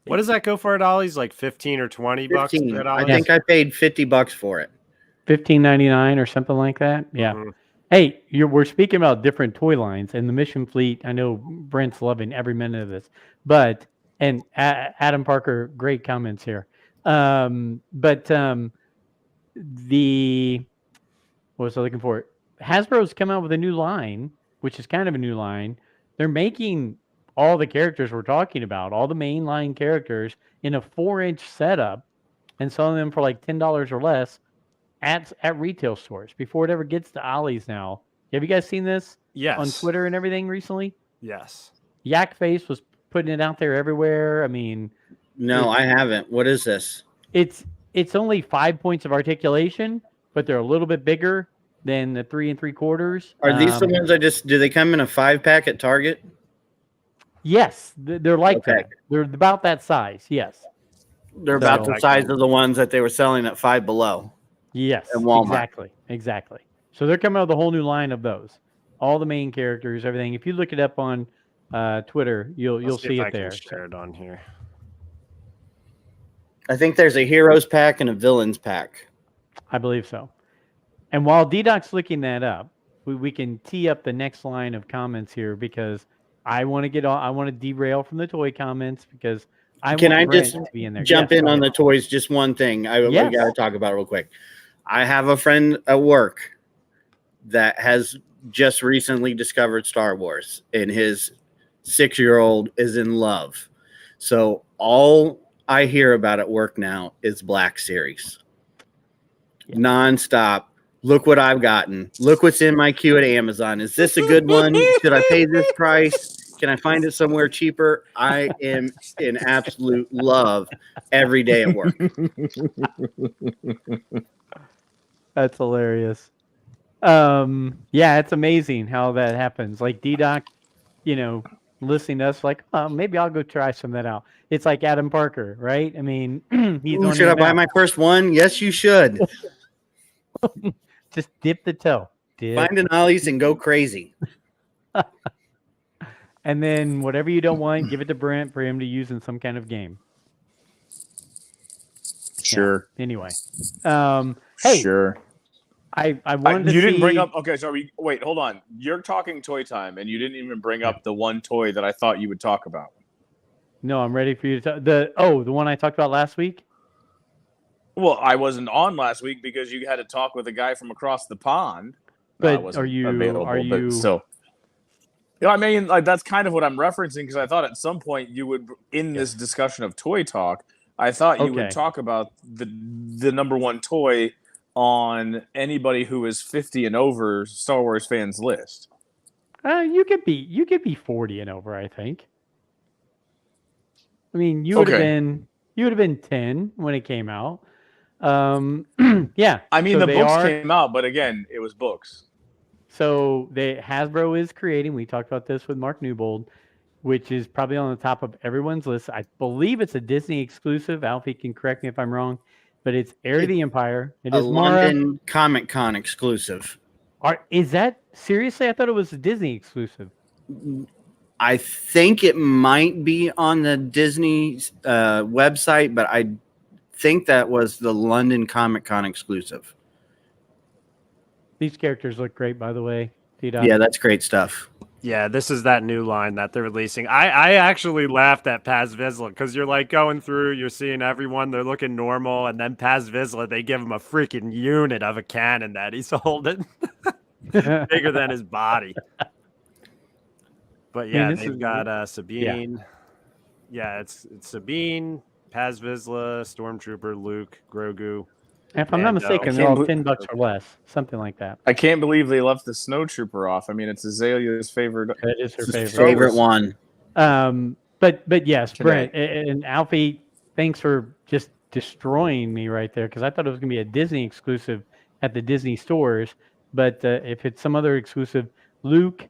Speaker 1: What does that go for at Ollie's? Like 15 or 20 bucks
Speaker 5: 15.
Speaker 1: at
Speaker 5: I
Speaker 1: Ollie's?
Speaker 5: think I paid $50 for it.
Speaker 2: $15.99 or something like that. Yeah.
Speaker 1: Mhm.
Speaker 2: Hey, we're speaking about different toy lines and the Mission Fleet. I know Brent's loving every minute of this, and Adam Parker, great comments here. What was I looking for? Hasbro's come out with a new line, which is kind of a new line. They're making all the characters we're talking about, all the mainline characters, in a 4-inch setup and selling them for like $10 or less at retail stores before it ever gets to Ollie's now. Have you guys seen this
Speaker 1: Yes.
Speaker 2: on Twitter and everything recently?
Speaker 1: Yes.
Speaker 2: Yak Face was putting it out there everywhere. I mean,
Speaker 5: No, I haven't. What is this?
Speaker 2: it's only 5 points of articulation, but they're a little bit bigger than the 3 3/4.
Speaker 5: Are these the ones do they come in a 5-pack at Target?
Speaker 2: Yes, they're like
Speaker 5: Okay.
Speaker 2: that. They're about that size. Yes.
Speaker 5: They're about
Speaker 2: So-
Speaker 5: the size of the ones that they were selling at Five Below.
Speaker 2: Yes,
Speaker 5: At Walmart.
Speaker 2: exactly. So they're coming out with a whole new line of those. All the main characters, everything. If you look it up on Twitter, you'll
Speaker 1: Let's
Speaker 2: see
Speaker 1: if I
Speaker 2: it
Speaker 1: can
Speaker 2: there.
Speaker 1: share it on here.
Speaker 5: I think there's a Heroes pack and a Villains pack.
Speaker 2: I believe so. And while D-Doc's looking that up, we can tee up the next line of comments here because I want to derail from the toy comments because
Speaker 5: Can
Speaker 2: want
Speaker 5: I
Speaker 2: Brent
Speaker 5: just
Speaker 2: to be in there.
Speaker 5: jump
Speaker 2: Yes,
Speaker 5: in
Speaker 2: go
Speaker 5: on
Speaker 2: ahead.
Speaker 5: the toys? Just one thing we
Speaker 2: Yes.
Speaker 5: got to talk about real quick. I have a friend at work that has just recently discovered Star Wars, and his 6-year-old is in love. So all I hear about at work now is Black Series. Nonstop. Look what I've gotten. Look what's in my queue at Amazon. Is this a good one? Should I pay this price? Can I find it somewhere cheaper? I am in absolute love every day at work.
Speaker 2: That's hilarious. Yeah, it's amazing how that happens. Like D-Doc, listening to us, like, oh, maybe I'll go try some of that out. It's like Adam Parker, right? I mean, he's
Speaker 5: Ooh,
Speaker 2: on
Speaker 5: should
Speaker 2: it
Speaker 5: I buy
Speaker 2: now.
Speaker 5: my first one? Yes, you should.
Speaker 2: Just dip the toe.
Speaker 5: Find an Ollie's and go crazy.
Speaker 2: And then whatever you don't want, give it to Brent for him to use in some kind of game.
Speaker 3: Sure.
Speaker 2: Anyway, hey,
Speaker 3: Sure.
Speaker 2: I wanted to
Speaker 3: You didn't bring
Speaker 2: see-
Speaker 3: up. Okay, so wait, hold on. You're talking toy time, and you didn't even bring up the one toy that I thought you would talk about.
Speaker 2: No, I'm ready for you to talk. The one I talked about last week.
Speaker 3: Well, I wasn't on last week because you had to talk with a guy from across the pond. No, I
Speaker 2: But
Speaker 3: wasn't
Speaker 2: are you-
Speaker 3: available,
Speaker 2: are you-
Speaker 3: But still, I mean, like that's kind of what I'm referencing because I thought at some point you would, in this discussion of toy talk, I thought you
Speaker 2: Okay.
Speaker 3: would talk about the number one toy on anybody who is 50 and over Star Wars fans list.
Speaker 2: You could be 40 and over, I think. I mean, you would have
Speaker 3: Okay.
Speaker 2: been 10 when it came out. Yeah.
Speaker 3: I mean,
Speaker 2: so
Speaker 3: the
Speaker 2: they
Speaker 3: books
Speaker 2: are-
Speaker 3: came out, but again, it was books.
Speaker 2: So Hasbro is creating. We talked about this with Mark Newbold, which is probably on the top of everyone's list. I believe it's a Disney exclusive. Alfie can correct me if I'm wrong, but it's Heir to the Empire. It
Speaker 5: A
Speaker 2: is Mara.
Speaker 5: London Comic Con exclusive.
Speaker 2: Is that seriously? I thought it was a Disney exclusive.
Speaker 5: I think it might be on the Disney website, but I think that was the London Comic Con exclusive.
Speaker 2: These characters look great, by the way. T-Dot.
Speaker 5: Yeah, that's great stuff.
Speaker 1: Yeah, this is that new line that they're releasing. I actually laughed at Paz Vizsla because you're like going through, you're seeing everyone, they're looking normal, and then Paz Vizsla, they give him a freaking unit of a cannon that he's holding bigger than his body. But yeah,
Speaker 2: this
Speaker 1: they've
Speaker 2: is-
Speaker 1: got Sabine. Yeah, it's Sabine, Paz Vizsla, Stormtrooper, Luke, Grogu.
Speaker 2: If I'm not
Speaker 1: And,
Speaker 2: mistaken,
Speaker 3: I
Speaker 2: they're all
Speaker 3: can't
Speaker 2: $10 or less, something like that.
Speaker 3: I can't believe they left the Snowtrooper off. I mean, it's Azalea's favorite.
Speaker 2: That is her
Speaker 3: It's
Speaker 2: favorite.
Speaker 3: Star Wars.
Speaker 5: Favorite one.
Speaker 2: But yes,
Speaker 3: Today.
Speaker 2: Brent and Alfie, thanks for just destroying me right there because I thought it was going to be a Disney exclusive at the Disney stores. But if it's some other exclusive, Luke,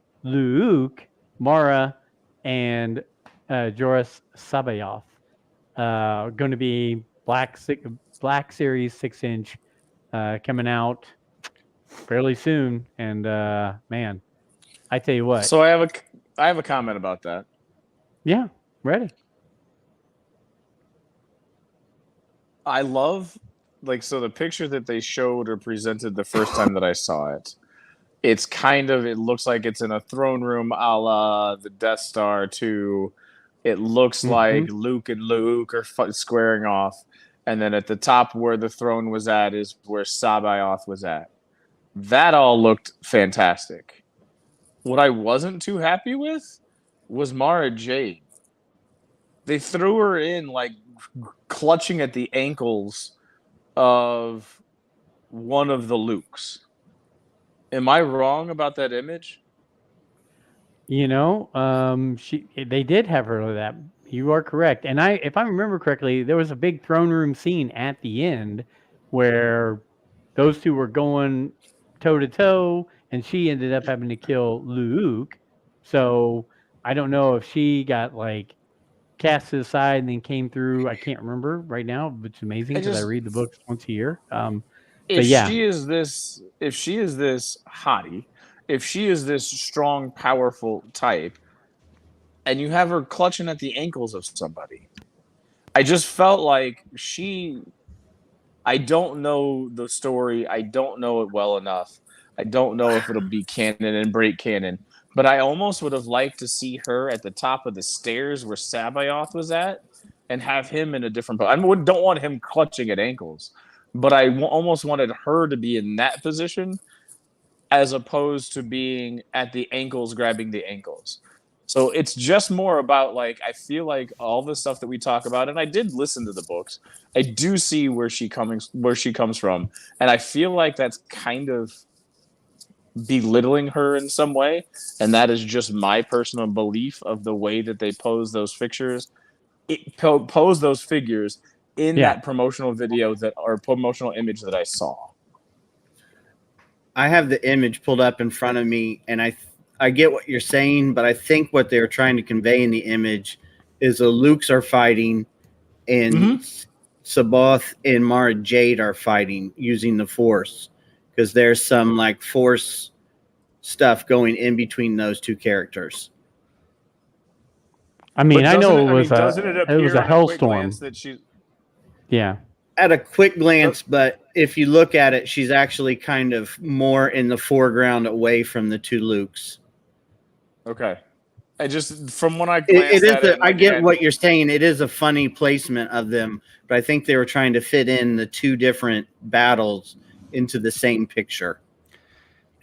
Speaker 2: Mara, and Joris Sabayoth going to be Black Black Series 6-inch coming out fairly soon. And man, I tell you what.
Speaker 3: So I have a comment about that.
Speaker 2: Yeah, ready.
Speaker 3: I love so the picture that they showed or presented the first time that I saw it. It looks like it's in a throne room a la the Death Star 2. It looks like Luke and Luke are squaring off. And then at the top where the throne was at is where Sabaoth was at. That all looked fantastic. What I wasn't too happy with was Mara Jade. They threw her in like clutching at the ankles of one of the Lukes. Am I wrong about that image?
Speaker 2: They did have her like that. You are correct. And if I remember correctly, there was a big throne room scene at the end where those two were going toe to toe, and she ended up having to kill Luke. So I don't know if she got like cast to the side and then came through. I can't remember right now, but it's amazing because I read the books once a year.
Speaker 3: If
Speaker 2: yeah.
Speaker 3: she is this hottie, if she is this strong, powerful type, and you have her clutching at the ankles of somebody, I just felt like I don't know the story. I don't know it well enough. I don't know if it'll be canon and break canon. But I almost would have liked to see her at the top of the stairs where Sabaoth was at and have him in a different pose. I don't want him clutching at ankles, but I almost wanted her to be in that position as opposed to being at the ankles grabbing the ankles. So it's just more about like, I feel like all the stuff that we talk about, and I did listen to the books, I do see where she comes from. And I feel like that's kind of belittling her in some way. And that is just my personal belief of the way that they pose those figures in that promotional video or promotional image that I saw.
Speaker 5: I have the image pulled up in front of me, and I get what you're saying, but I think what they're trying to convey in the image is the Lukes are fighting, and Sabaoth and Mara Jade are fighting using the Force, because there's some like Force stuff going in between those two characters.
Speaker 2: I mean, I know it was a hellstorm.
Speaker 5: At a quick glance, but if you look at it, she's actually kind of more in the foreground away from the two Lukes.
Speaker 3: Okay. I just, from when I glanced
Speaker 5: at it, I get what you're saying. It is a funny placement of them, but I think they were trying to fit in the two different battles into the same picture.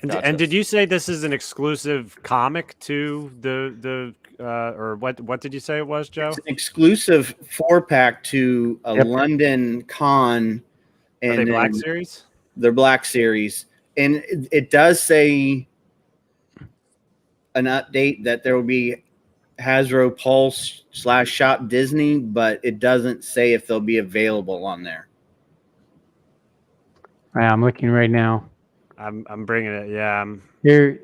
Speaker 1: Gotcha. And did you say this is an exclusive comic to the or what did you say it was, Joe?
Speaker 5: It's an exclusive 4-pack to a London con. And
Speaker 1: are they Black Series?
Speaker 5: They're Black Series. And it does say an update that there will be Hasbro Pulse / Shop Disney, but it doesn't say if they'll be available on there.
Speaker 2: I'm looking right now.
Speaker 1: I'm bringing it. Yeah.
Speaker 2: Here.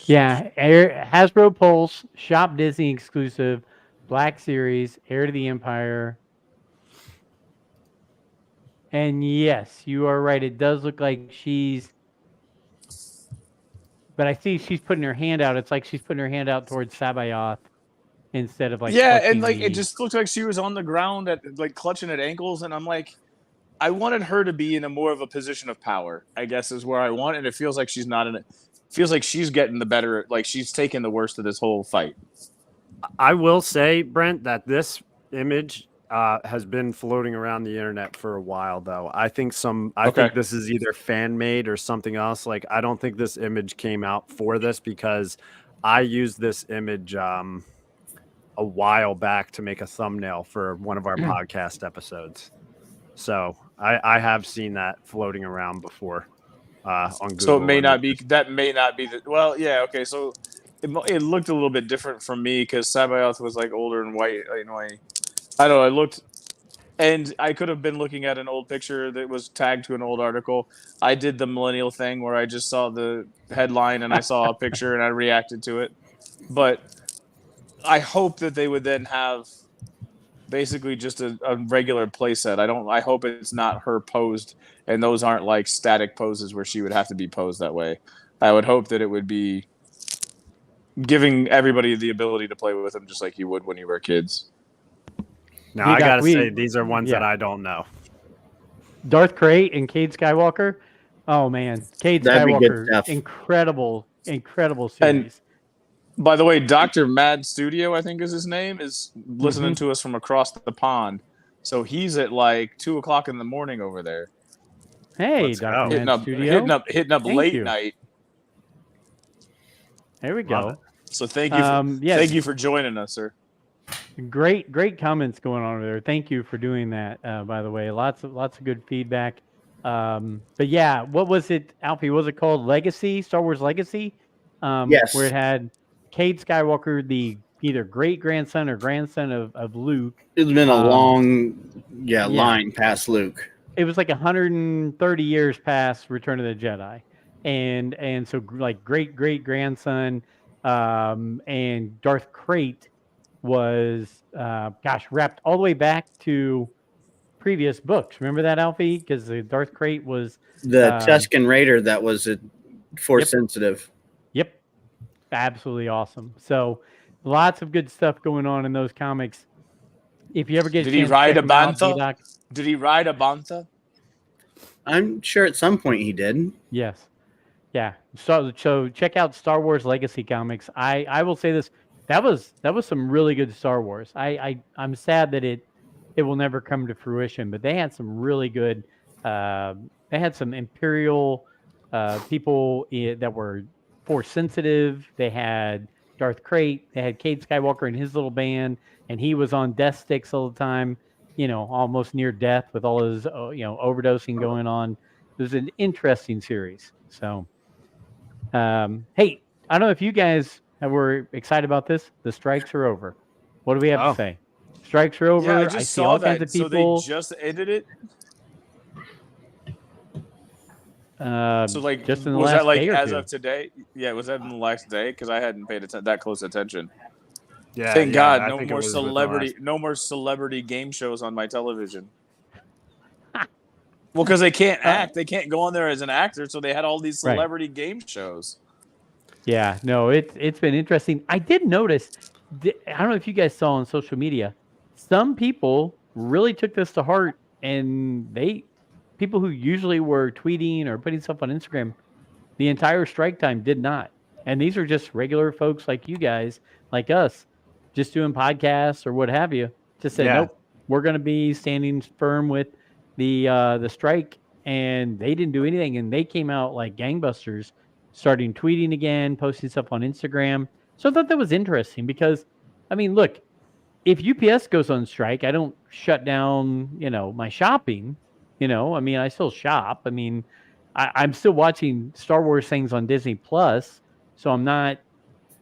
Speaker 2: Yeah, Hasbro Pulse, Shop Disney exclusive, Black Series, Heir to the Empire. And yes, you are right. It does look like but I see she's putting her hand out. It's like she's putting her hand out towards Sabaoth instead of like.
Speaker 3: Yeah, and like it just looked like she was on the ground at like clutching at ankles, and I'm like, I wanted her to be in a more of a position of power, I guess is where I want, and it feels like she's not in it. Feels like she's getting the better, like she's taking the worst of this whole fight.
Speaker 1: I will say, Brent, that this image has been floating around the internet for a while, though. I think think this is either fan made or something else. Like, I don't think this image came out for this, because I used this image a while back to make a thumbnail for one of our podcast episodes. So I have seen that floating around before on Google.
Speaker 3: So it may not be the, well, yeah, okay. So it looked a little bit different from me because Sabaoth was like older and white. I don't know. I looked, and I could have been looking at an old picture that was tagged to an old article. I did the millennial thing where I just saw the headline and I saw a picture and I reacted to it. But I hope that they would then have basically just a regular playset. I hope it's not her posed, and those aren't like static poses where she would have to be posed that way. I would hope that it would be giving everybody the ability to play with them just like you would when you were kids.
Speaker 1: Now I
Speaker 2: Doc,
Speaker 1: gotta say these are ones
Speaker 2: yeah.
Speaker 1: that I don't know.
Speaker 2: Darth Krayt and Cade Skywalker. Oh man, Cade
Speaker 5: That'd be good
Speaker 2: Skywalker,
Speaker 5: stuff.
Speaker 2: incredible series.
Speaker 3: And by the way, Dr. Mad Studio, I think is his name, is listening
Speaker 2: Mm-hmm.
Speaker 3: to us from across the pond. So he's at like 2:00 in the morning over there,
Speaker 2: Hey,
Speaker 1: Let's
Speaker 2: Dr.
Speaker 1: go.
Speaker 2: Man Studio.
Speaker 3: hitting up
Speaker 2: Thank
Speaker 3: late
Speaker 2: you.
Speaker 3: night.
Speaker 2: There we
Speaker 1: Love
Speaker 2: go.
Speaker 1: it.
Speaker 3: So thank you,
Speaker 2: yes.
Speaker 3: thank you for joining us, sir.
Speaker 2: Great comments going on over there. Thank you for doing that. By the way, lots of good feedback. But yeah, what was it, Alfie? What was it called? Legacy, Star Wars Legacy.
Speaker 5: Yes.
Speaker 2: Where it had Cade Skywalker, the either great grandson or grandson of Luke.
Speaker 5: It's been a
Speaker 2: Um,
Speaker 5: long line past Luke.
Speaker 2: It was like 130 years past Return of the Jedi, and so like great grandson, and Darth Krayt was wrapped all the way back to previous books. Remember that, Alfie? Because the Darth Krayt was
Speaker 5: The Tusken Raider that was force
Speaker 2: Yep.
Speaker 5: sensitive.
Speaker 2: Yep, absolutely awesome. So lots of good stuff going on in those comics. If you ever get
Speaker 3: Did
Speaker 2: a
Speaker 3: he
Speaker 2: chance
Speaker 3: ride
Speaker 2: to check
Speaker 3: a
Speaker 2: them out,
Speaker 3: bantha?
Speaker 2: D-Doc.
Speaker 3: Did he ride a bantha?
Speaker 5: I'm sure at some point he did.
Speaker 2: Yes. Yeah. So check out Star Wars Legacy Comics. I will say this. That was some really good Star Wars. I'm sad that it will never come to fruition, but they had some really good they had some Imperial people that were force sensitive. They had Darth Krayt, they had Cade Skywalker and his little band, and he was on death sticks all the time, almost near death with all his overdosing going on. It was an interesting series. So hey, I don't know if you guys were excited about this. The strikes are over. What do we have
Speaker 1: Oh.
Speaker 2: to say? Strikes are over.
Speaker 3: Yeah, I
Speaker 2: I
Speaker 3: just
Speaker 2: see
Speaker 3: saw
Speaker 2: all
Speaker 3: that.
Speaker 2: kinds of
Speaker 3: So
Speaker 2: people.
Speaker 3: they just ended it. So like,
Speaker 2: just in the
Speaker 3: was
Speaker 2: last
Speaker 3: that like
Speaker 2: day or
Speaker 3: as
Speaker 2: two.
Speaker 3: of today? Yeah, was that in the last day? Because I hadn't paid that close attention.
Speaker 1: Yeah,
Speaker 3: Thank
Speaker 1: yeah,
Speaker 3: God,
Speaker 1: I
Speaker 3: no
Speaker 1: think it
Speaker 3: more
Speaker 1: was within the
Speaker 3: celebrity,
Speaker 1: last-
Speaker 3: no more celebrity game shows on my television. Well, because they can't act, they can't go on there as an actor, so they had all these
Speaker 2: Right.
Speaker 3: celebrity game shows.
Speaker 2: Yeah, no, it's been interesting. I did notice. I don't know if you guys saw on social media, some people really took this to heart, and people who usually were tweeting or putting stuff on Instagram, the entire strike time did not. And these are just regular folks like you guys, like us, just doing podcasts or what have you. Just said,
Speaker 1: Yeah.
Speaker 2: nope, we're going to be standing firm with the strike, and they didn't do anything, and they came out like gangbusters, starting tweeting again, posting stuff on Instagram. So I thought that was interesting because, I mean, look, if UPS goes on strike, I don't shut down, my shopping. I mean, I still shop. I mean, I'm still watching Star Wars things on Disney Plus, so I'm not.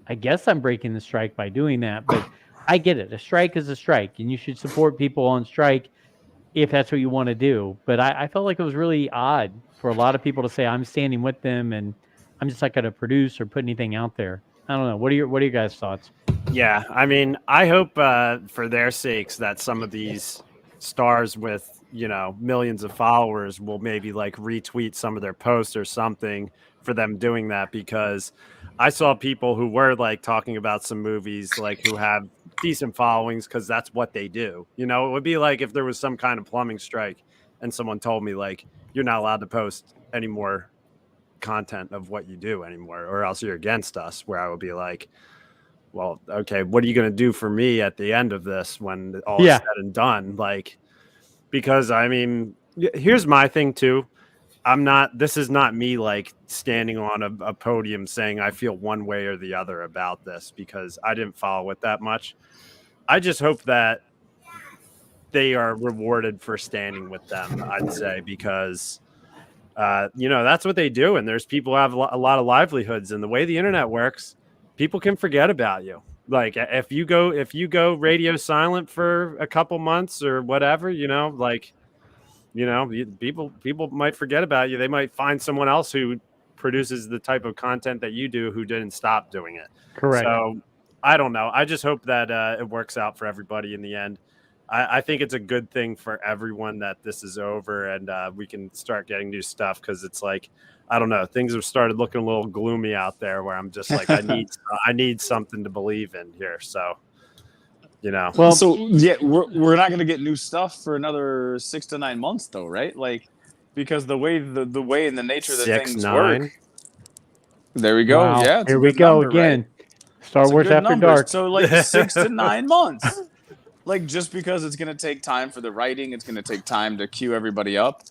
Speaker 2: I guess I'm breaking the strike by doing that, but I get it. A strike is a strike, and you should support people on strike if that's what you want to do. But I felt like it was really odd for a lot of people to say I'm standing with them, and I'm just not going to produce or put anything out there. I don't know. What are your guys' thoughts?
Speaker 1: Yeah, I mean, I hope for their sakes that some of these stars with millions of followers will maybe like retweet some of their posts or something for them doing that, because I saw people who were like talking about some movies like who have decent followings because that's what they do. It would be like if there was some kind of plumbing strike and someone told me like you're not allowed to post any more content of what you do anymore, or else you're against us, where I would be like, well, okay, what are you going to do for me at the end of this when all is said and done? Like, because I mean, here's my thing too. This is not me like standing on a podium saying I feel one way or the other about this, because I didn't follow it that much. I just hope that they are rewarded for standing with them, I'd say, because that's what they do. And there's people who have a lot of livelihoods, and the way the internet works, people can forget about you. Like if you go radio silent for a couple months or whatever, people might forget about you. They might find someone else who produces the type of content that you do who didn't stop doing it.
Speaker 2: Correct.
Speaker 1: So I don't know. I just hope that it works out for everybody in the end. I think it's a good thing for everyone that this is over and we can start getting new stuff, because it's like, I don't know, things have started looking a little gloomy out there where I'm just like, I need something to believe in here. So, you know.
Speaker 2: Well,
Speaker 3: So yeah, we're not gonna get new stuff for another 6 to 9 months, though, right? Like, because the way the way and the nature that
Speaker 1: 6,
Speaker 3: things
Speaker 1: 9.
Speaker 3: work. There we go.
Speaker 2: wow,
Speaker 3: Yeah, it's a
Speaker 2: here we
Speaker 3: good
Speaker 2: go
Speaker 3: number,
Speaker 2: again.
Speaker 3: right?
Speaker 2: Star
Speaker 3: It's a
Speaker 2: Wars
Speaker 3: good
Speaker 2: After
Speaker 3: number.
Speaker 2: Dark.
Speaker 3: So like 6 to 9 months. Like, just because it's gonna take time for the writing, it's gonna take time to queue everybody up.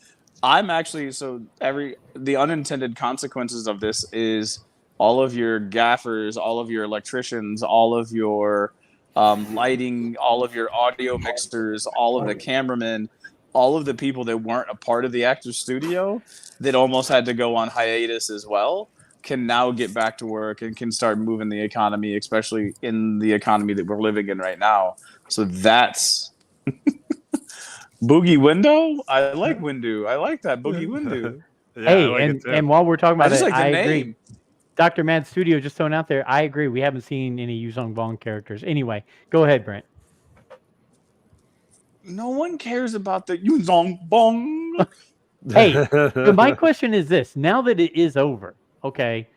Speaker 3: I'm actually the unintended consequences of this is all of your gaffers, all of your electricians, all of your lighting, all of your audio mixers, all of the cameramen, all of the people that weren't a part of the actor's studio that almost had to go on hiatus as well can now get back to work and can start moving the economy, especially in the economy that we're living in right now. So that's Boogie Window. I like Windu. I like that Boogie Windu.
Speaker 1: Yeah, I
Speaker 2: Hey,
Speaker 1: like it too.
Speaker 2: and while we're talking
Speaker 3: I
Speaker 2: about
Speaker 3: just
Speaker 2: it,
Speaker 3: like the
Speaker 2: I
Speaker 3: name.
Speaker 2: agree. Dr. Mad Studio just thrown out there. I agree. We haven't seen any Yuzong Bong characters. Anyway, go ahead, Brent.
Speaker 3: No one cares about the Yuzong Bong.
Speaker 2: Hey, but my question is this: now that it is over, okay,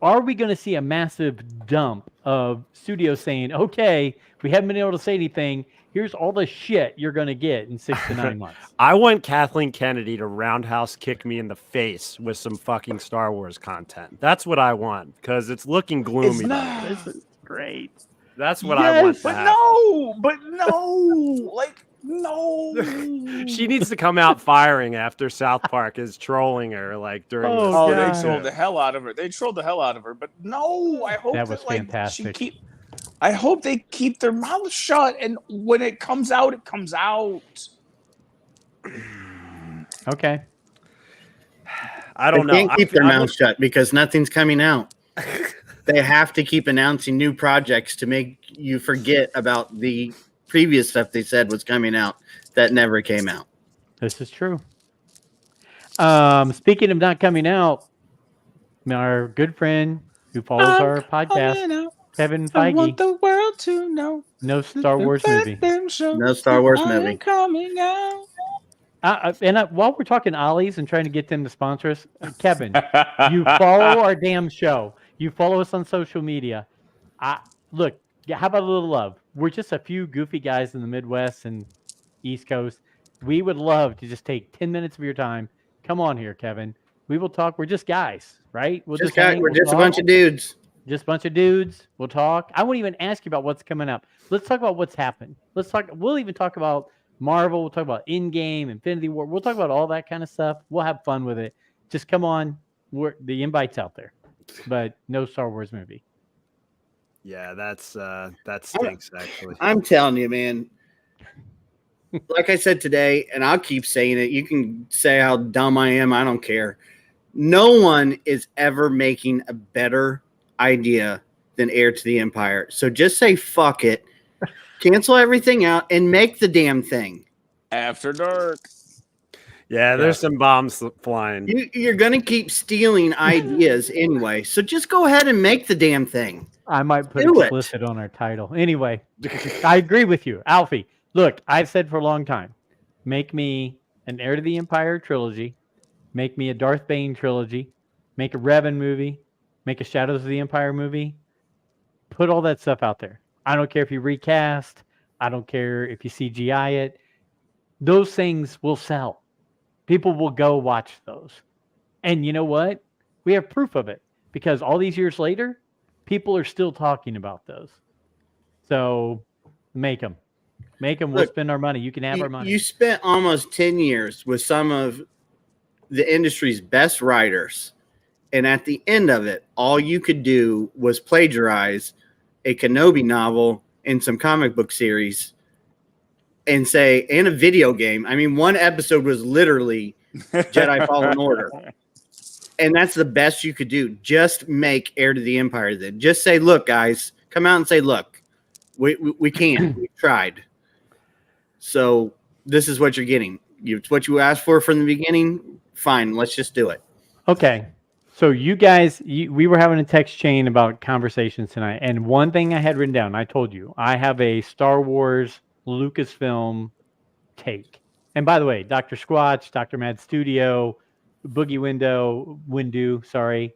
Speaker 2: are we going to see a massive dump of studios saying, "Okay, we haven't been able to say anything. Here's all the shit you're going to get in 6 to 9 months."
Speaker 1: I want Kathleen Kennedy to roundhouse kick me in the face with some fucking Star Wars content. That's what I want, because it's looking gloomy.
Speaker 3: It's not.
Speaker 2: This is great.
Speaker 1: That's what I want
Speaker 2: Yes,
Speaker 1: to
Speaker 3: But
Speaker 1: happen.
Speaker 3: no, like no.
Speaker 1: She needs to come out firing after South Park is trolling her, like during.
Speaker 2: Oh,
Speaker 1: this.
Speaker 3: Oh,
Speaker 2: God.
Speaker 3: they trolled the hell out of her. They trolled the hell out of her. But no, I hope
Speaker 2: That was
Speaker 3: like,
Speaker 2: fantastic.
Speaker 3: I hope they keep their mouths shut, and when it comes out, it comes out.
Speaker 2: Okay.
Speaker 1: I
Speaker 5: They
Speaker 1: don't know.
Speaker 5: can't keep their
Speaker 1: I
Speaker 5: mouths shut because nothing's coming out. They have to keep announcing new projects to make you forget about the previous stuff they said was coming out that never came out.
Speaker 2: This is true. Speaking of not coming out, our good friend who follows our podcast, Kevin
Speaker 3: I want
Speaker 2: Feige,
Speaker 3: the world to know.
Speaker 2: no Star Wars movie.
Speaker 5: No Star Wars movie.
Speaker 3: Coming out.
Speaker 2: While we're talking Ollies and trying to get them to sponsor us, Kevin, you follow our damn show. You follow us on social media. Look, how about a little love? We're just a few goofy guys in the Midwest and East Coast. We would love to just take 10 minutes of your time. Come on here, Kevin. We will talk. We're just guys, right? We're
Speaker 5: We're
Speaker 2: we'll
Speaker 5: just a
Speaker 2: talk.
Speaker 5: bunch of dudes.
Speaker 2: Just a bunch of dudes. We'll talk. I won't even ask you about what's coming up. Let's talk about what's happened. We'll even talk about Marvel. We'll talk about Endgame, Infinity War. We'll talk about all that kind of stuff. We'll have fun with it. Just come on. The invite's out there, but no Star Wars movie.
Speaker 1: Yeah, that stinks actually.
Speaker 5: I'm telling you, man. Like I said today, and I'll keep saying it. You can say how dumb I am. I don't care. No one is ever making a better idea than Heir to the Empire. So just say fuck it, cancel everything out, and make the damn thing.
Speaker 3: After dark.
Speaker 1: Yeah, there's some bombs flying.
Speaker 5: You're going to keep stealing ideas anyway. So just go ahead and make the damn thing.
Speaker 2: I might put
Speaker 5: Do it.
Speaker 2: explicit on our title. Anyway, I agree with you, Alfie. Look, I've said for a long time, make me an Heir to the Empire trilogy, make me a Darth Bane trilogy, make a Revan movie, make a Shadows of the Empire movie. Put all that stuff out there. I don't care if you recast. I don't care if you CGI it. Those things will sell. People will go watch those. And you know what? We have proof of it because all these years later, people are still talking about those. So make them. Make them. We'll
Speaker 5: Look,
Speaker 2: spend our money. You can have our money.
Speaker 5: You spent almost 10 years with some of the industry's best writers. And at the end of it, all you could do was plagiarize a Kenobi novel and some comic book series and say, and a video game. I mean, one episode was literally Jedi Fallen Order. And that's the best you could do. Just make Heir to the Empire then. Just say, look, guys, come out and say, look, we can't. We tried. So this is what you're getting. It's what you asked for from the beginning. Fine, let's just do it.
Speaker 2: Okay. So you guys, we were having a text chain about conversations tonight. And one thing I had written down, I told you, I have a Star Wars Lucasfilm take. And by the way, Dr. Squatch, Dr. Mad Studio, Boogie Windu, sorry,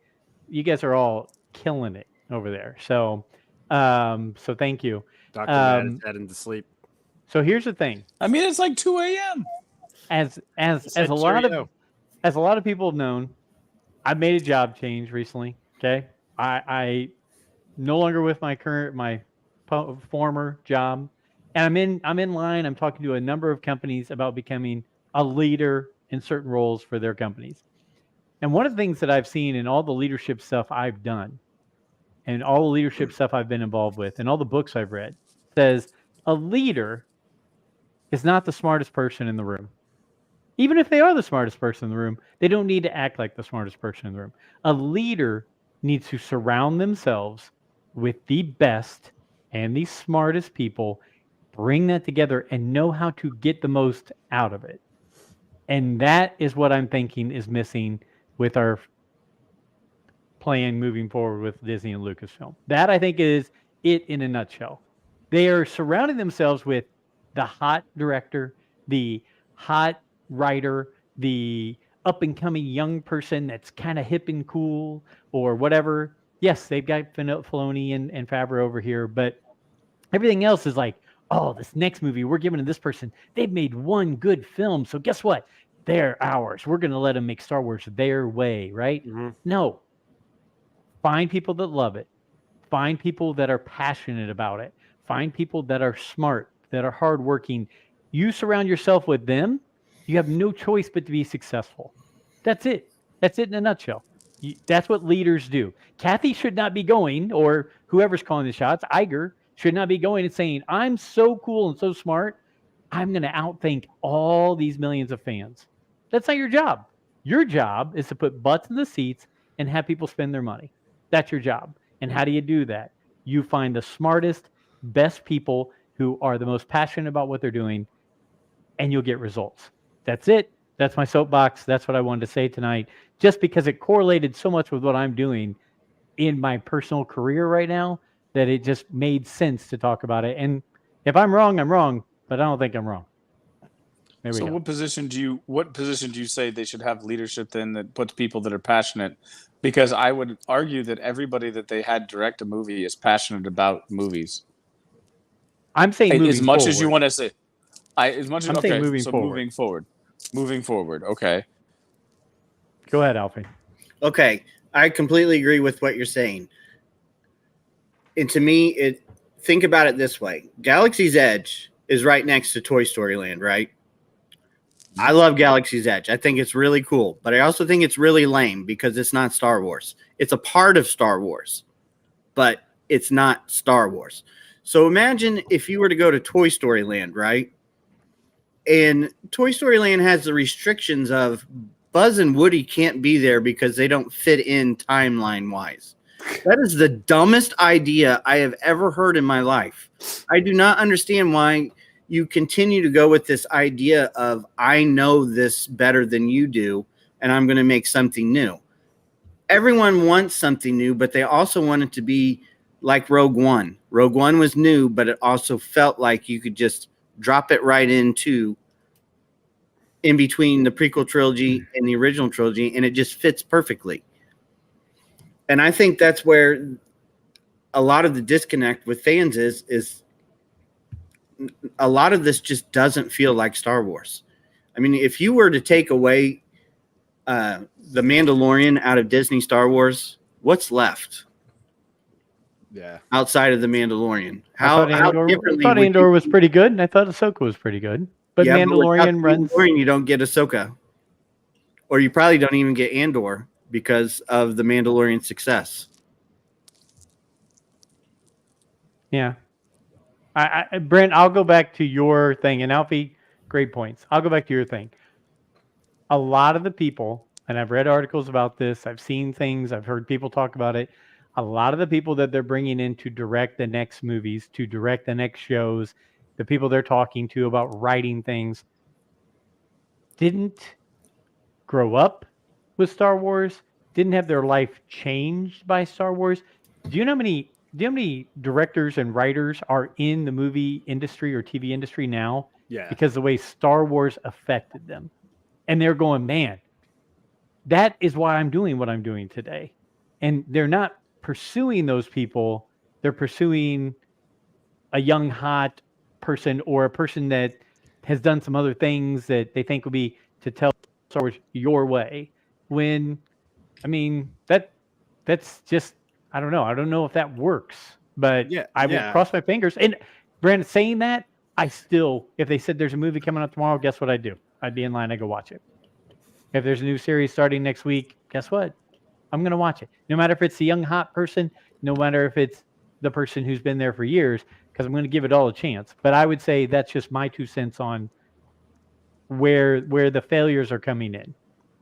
Speaker 2: you guys are all killing it over there. So, so thank you.
Speaker 1: Dr. Matt is
Speaker 2: Um,
Speaker 1: heading to sleep.
Speaker 2: So here's the thing:
Speaker 3: I mean, it's like 2 a.m.
Speaker 2: as
Speaker 1: Said
Speaker 2: a lot
Speaker 1: cheerio.
Speaker 2: of as a lot of people have known, I made a job change recently. Okay, I no longer with my former job, and I'm in line. I'm talking to a number of companies about becoming a leader in certain roles for their companies. And one of the things that I've seen in all the leadership stuff I've done, and all the leadership stuff I've been involved with, and all the books I've read, says a leader is not the smartest person in the room. Even if they are the smartest person in the room, they don't need to act like the smartest person in the room. A leader needs to surround themselves with the best and the smartest people, bring that together, and know how to get the most out of it. And that is what I'm thinking is missing with our plan moving forward with Disney and Lucasfilm. That, I think, is it in a nutshell. They are surrounding themselves with the hot director, the hot writer, the up and coming young person that's kind of hip and cool or whatever. Yes, they've got Filoni and Favreau over here, but everything else is like, oh, this next movie, we're giving to this person. They've made one good film. So guess what? They're ours. We're going to let them make Star Wars their way, right?
Speaker 1: Mm-hmm.
Speaker 2: No. Find people that love it. Find people that are passionate about it. Find people that are smart, that are hardworking. You surround yourself with them, you have no choice but to be successful. That's it. That's it in a nutshell. That's what leaders do. Kathy should not be going, or whoever's calling the shots, Iger, should not be going and saying, I'm so cool and so smart, I'm going to outthink all these millions of fans. That's not your job. Your job is to put butts in the seats and have people spend their money. That's your job. And how do you do that? You find the smartest, best people who are the most passionate about what they're doing, and you'll get results. That's it. That's my soapbox. That's what I wanted to say tonight, just because it correlated so much with what I'm doing in my personal career right now that it just made sense to talk about it. And if I'm wrong, I'm wrong, but I don't think I'm wrong. There we
Speaker 3: So
Speaker 2: go.
Speaker 3: what position do you say they should have leadership then that puts people that are passionate? Because I would argue that everybody that they had direct a movie is passionate about movies.
Speaker 2: I'm saying moving
Speaker 3: As much
Speaker 2: forward.
Speaker 3: as you want to say, as much as
Speaker 2: I'm saying
Speaker 3: okay,
Speaker 2: moving
Speaker 3: so
Speaker 2: forward.
Speaker 3: moving forward, okay.
Speaker 2: Go ahead, Alfie.
Speaker 5: Okay, I completely agree with what you're saying. And to me, think about it this way. Galaxy's Edge is right next to Toy Story Land, right? I love Galaxy's Edge. I think it's really cool, but I also think it's really lame because it's not Star Wars. It's a part of Star Wars, but it's not Star Wars. So imagine if you were to go to Toy Story Land, right? And Toy Story Land has the restrictions of Buzz and Woody can't be there because they don't fit in timeline-wise. That is the dumbest idea I have ever heard in my life. I do not understand why you continue to go with this idea of I know this better than you do, and I'm going to make something new. Everyone wants something new, but they also want it to be like Rogue One. Rogue One was new, but it also felt like you could just drop it right into in between the prequel trilogy and the original trilogy, and it just fits perfectly. And I think that's where a lot of the disconnect with fans is a lot of this just doesn't feel like Star Wars. I mean, if you were to take away The Mandalorian out of Disney Star Wars, what's left?
Speaker 1: Yeah.
Speaker 5: Outside of The Mandalorian.
Speaker 2: I thought Andor was pretty good, and I thought Ahsoka was pretty good. But
Speaker 5: yeah,
Speaker 2: Mandalorian runs.
Speaker 5: Mandalorian, you don't get Ahsoka. Or you probably don't even get Andor because of The Mandalorian success.
Speaker 2: Yeah. Brent, I'll go back to your thing. And Alfie, great points. I'll go back to your thing. A lot of the people, and I've read articles about this, I've seen things, I've heard people talk about it. A lot of the people that they're bringing in to direct the next movies, to direct the next shows, the people they're talking to about writing things, didn't grow up with Star Wars, didn't have their life changed by Star Wars. Do you know how many do you know how many directors and writers are in the movie industry or TV industry now
Speaker 1: Yeah.
Speaker 2: because the way Star Wars affected them? And they're going, man, that is why I'm doing what I'm doing today. And they're not pursuing those people. They're pursuing a young, hot person or a person that has done some other things that they think will be to tell Star Wars your way. When, I mean, that's just, I don't know. I don't know if that works, but
Speaker 1: Yeah,
Speaker 2: I will
Speaker 1: yeah.
Speaker 2: cross my fingers. And Brandon, saying that, I still, if they said there's a movie coming up tomorrow, guess what I'd do? I'd be in line. I'd go watch it. If there's a new series starting next week, guess what? I'm going to watch it. No matter if it's the young, hot person, no matter if it's the person who's been there for years, because I'm going to give it all a chance. But I would say that's just my 2 cents on where the failures are coming in.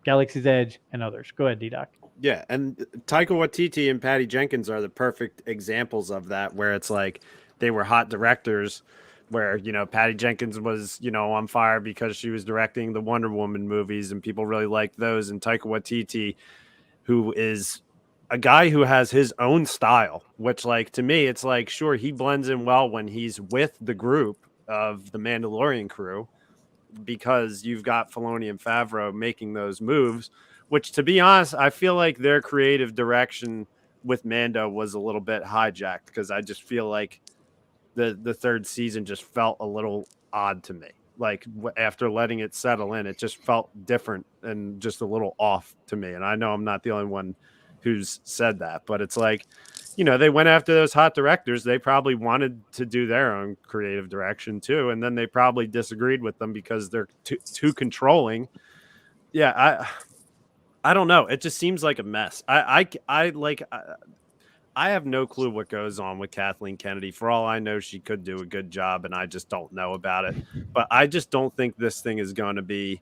Speaker 2: Galaxy's Edge and others. Go ahead, D-Doc.
Speaker 1: Yeah, and Taika Waititi and Patty Jenkins are the perfect examples of that, where it's like they were hot directors, where, you know, Patty Jenkins was, you know, on fire because she was directing the Wonder Woman movies and people really liked those, and Taika Waititi, who is a guy who has his own style, which, like, to me, it's like, sure, he blends in well when he's with the group of the Mandalorian crew, because you've got Filoni and Favreau making those moves, which, to be honest, I feel like their creative direction with Mando was a little bit hijacked, because I just feel like the third season just felt a little odd to me. Like, after letting it settle in, it just felt different and just a little off to me. And I know I'm not the only one who's said that, but it's like, you know, they went after those hot directors. They probably wanted to do their own creative direction too, and then they probably disagreed with them because they're too controlling. Yeah, I don't know. It just seems like a mess. I have no clue what goes on with Kathleen Kennedy. For all I know, she could do a good job, and I just don't know about it. But I just don't think this thing is going to be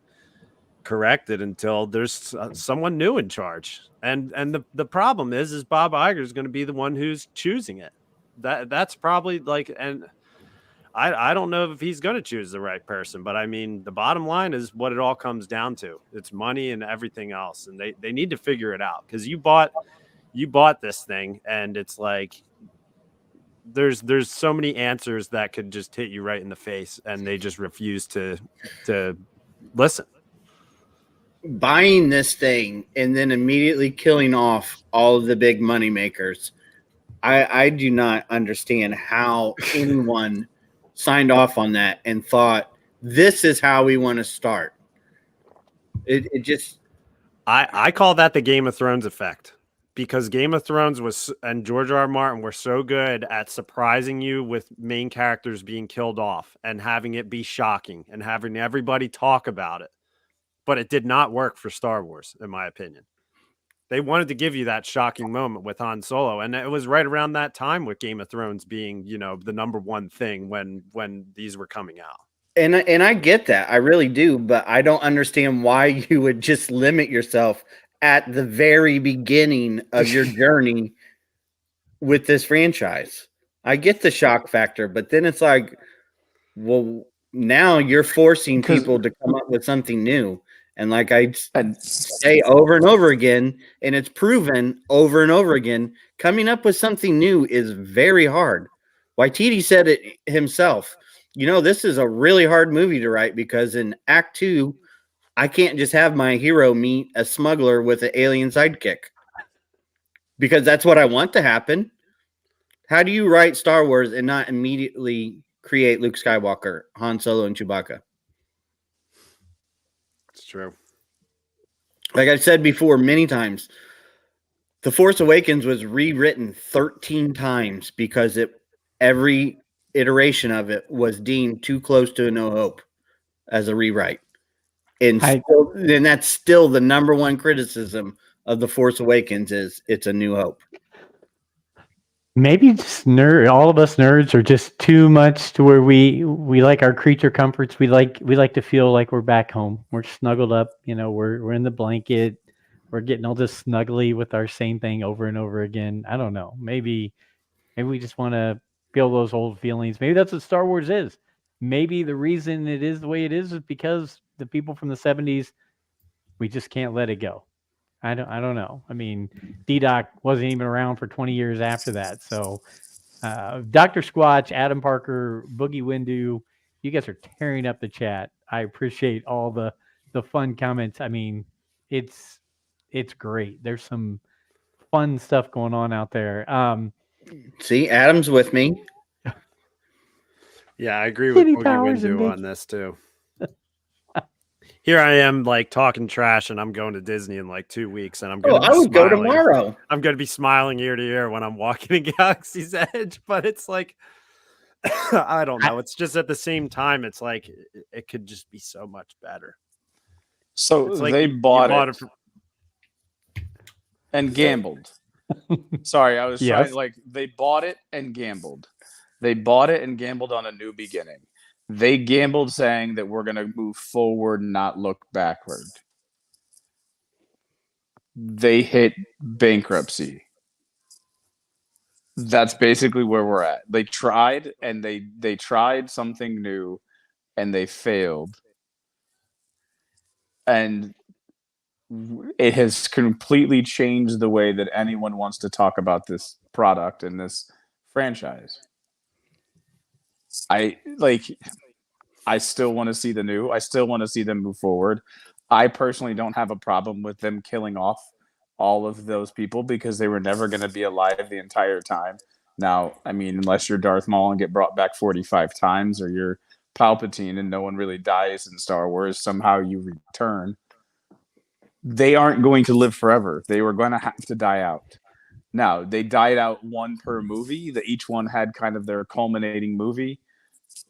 Speaker 1: corrected until there's someone new in charge. And the problem is Bob Iger is going to be the one who's choosing it. That's probably like, and I don't know if he's going to choose the right person, but I mean, the bottom line is what it all comes down to. It's money and everything else, and they need to figure it out, because you bought this thing, and it's like there's so many answers that could just hit you right in the face, and they just refuse to listen.
Speaker 5: Buying this thing and then immediately killing off all of the big money makers. I do not understand how anyone signed off on that and thought this is how we want to start. It just,
Speaker 1: I call that the Game of Thrones effect, because Game of Thrones and George R. R. Martin were so good at surprising you with main characters being killed off and having it be shocking and having everybody talk about it. But it did not work for Star Wars, in my opinion. They wanted to give you that shocking moment with Han Solo, and it was right around that time with Game of Thrones being, you know, the number one thing when these were coming out.
Speaker 5: and I get that. I really do, but I don't understand why you would just limit yourself at the very beginning of your journey with this franchise. I get the shock factor, but then it's like, well, now you're forcing people to come up with something new. And like I say over and over again, and it's proven over and over again, coming up with something new is very hard. Waititi said it himself. You know, this is a really hard movie to write, because in Act 2, I can't just have my hero meet a smuggler with an alien sidekick, because that's what I want to happen. How do you write Star Wars and not immediately create Luke Skywalker, Han Solo, and Chewbacca?
Speaker 1: It's true.
Speaker 5: Like I've said before many times, The Force Awakens was rewritten 13 times because every iteration of it was deemed too close to A New Hope as a rewrite. And that's still the number one criticism of The Force Awakens is it's A New Hope.
Speaker 2: Maybe just all of us nerds are just too much to where we like our creature comforts. We like to feel like we're back home. We're snuggled up, you know, we're in the blanket. We're getting all this snuggly with our same thing over and over again. I don't know. Maybe we just want to feel those old feelings. Maybe that's what Star Wars is. Maybe the reason it is the way it is because the people from the 70s, we just can't let it go. I don't know. I mean, D-Doc wasn't even around for 20 years after that. So, Dr. Squatch, Adam Parker, Boogie Windu, you guys are tearing up the chat. I appreciate all the fun comments. I mean, it's great. There's some fun stuff going on out there.
Speaker 5: See, Adam's with me.
Speaker 1: Yeah, I agree with
Speaker 2: Kitty
Speaker 1: Boogie
Speaker 2: Powers and
Speaker 1: Windu
Speaker 2: Mickey.
Speaker 1: on this too. Here I am, like talking trash, and I'm going to Disney in like 2 weeks, and I'm
Speaker 5: Oh,
Speaker 1: going.
Speaker 5: I would go tomorrow.
Speaker 1: I'm going to be smiling ear to ear when I'm walking in Galaxy's Edge, but it's like, I don't know. It's just at the same time, it's like it could just be so much better.
Speaker 3: So
Speaker 1: It's like
Speaker 3: they
Speaker 1: you
Speaker 3: bought it
Speaker 1: for-
Speaker 3: and gambled. Sorry, I was
Speaker 2: Yes.
Speaker 3: trying. Like they bought it and gambled. They bought it and gambled on a new beginning. They gambled saying that we're going to move forward, not look backward. They hit bankruptcy. That's basically where we're at. They tried and they tried something new and they failed. And it has completely changed the way that anyone wants to talk about this product and this franchise. I still want to see the new. I still want to see them move forward. I personally don't have a problem with them killing off all of those people because they were never going to be alive the entire time. Now, I mean, unless you're Darth Maul and get brought back 45 times, or you're Palpatine and no one really dies in Star Wars, somehow you return. They aren't going to live forever. They were going to have to die out. Now, they died out one per movie. Each one had kind of their culminating movie.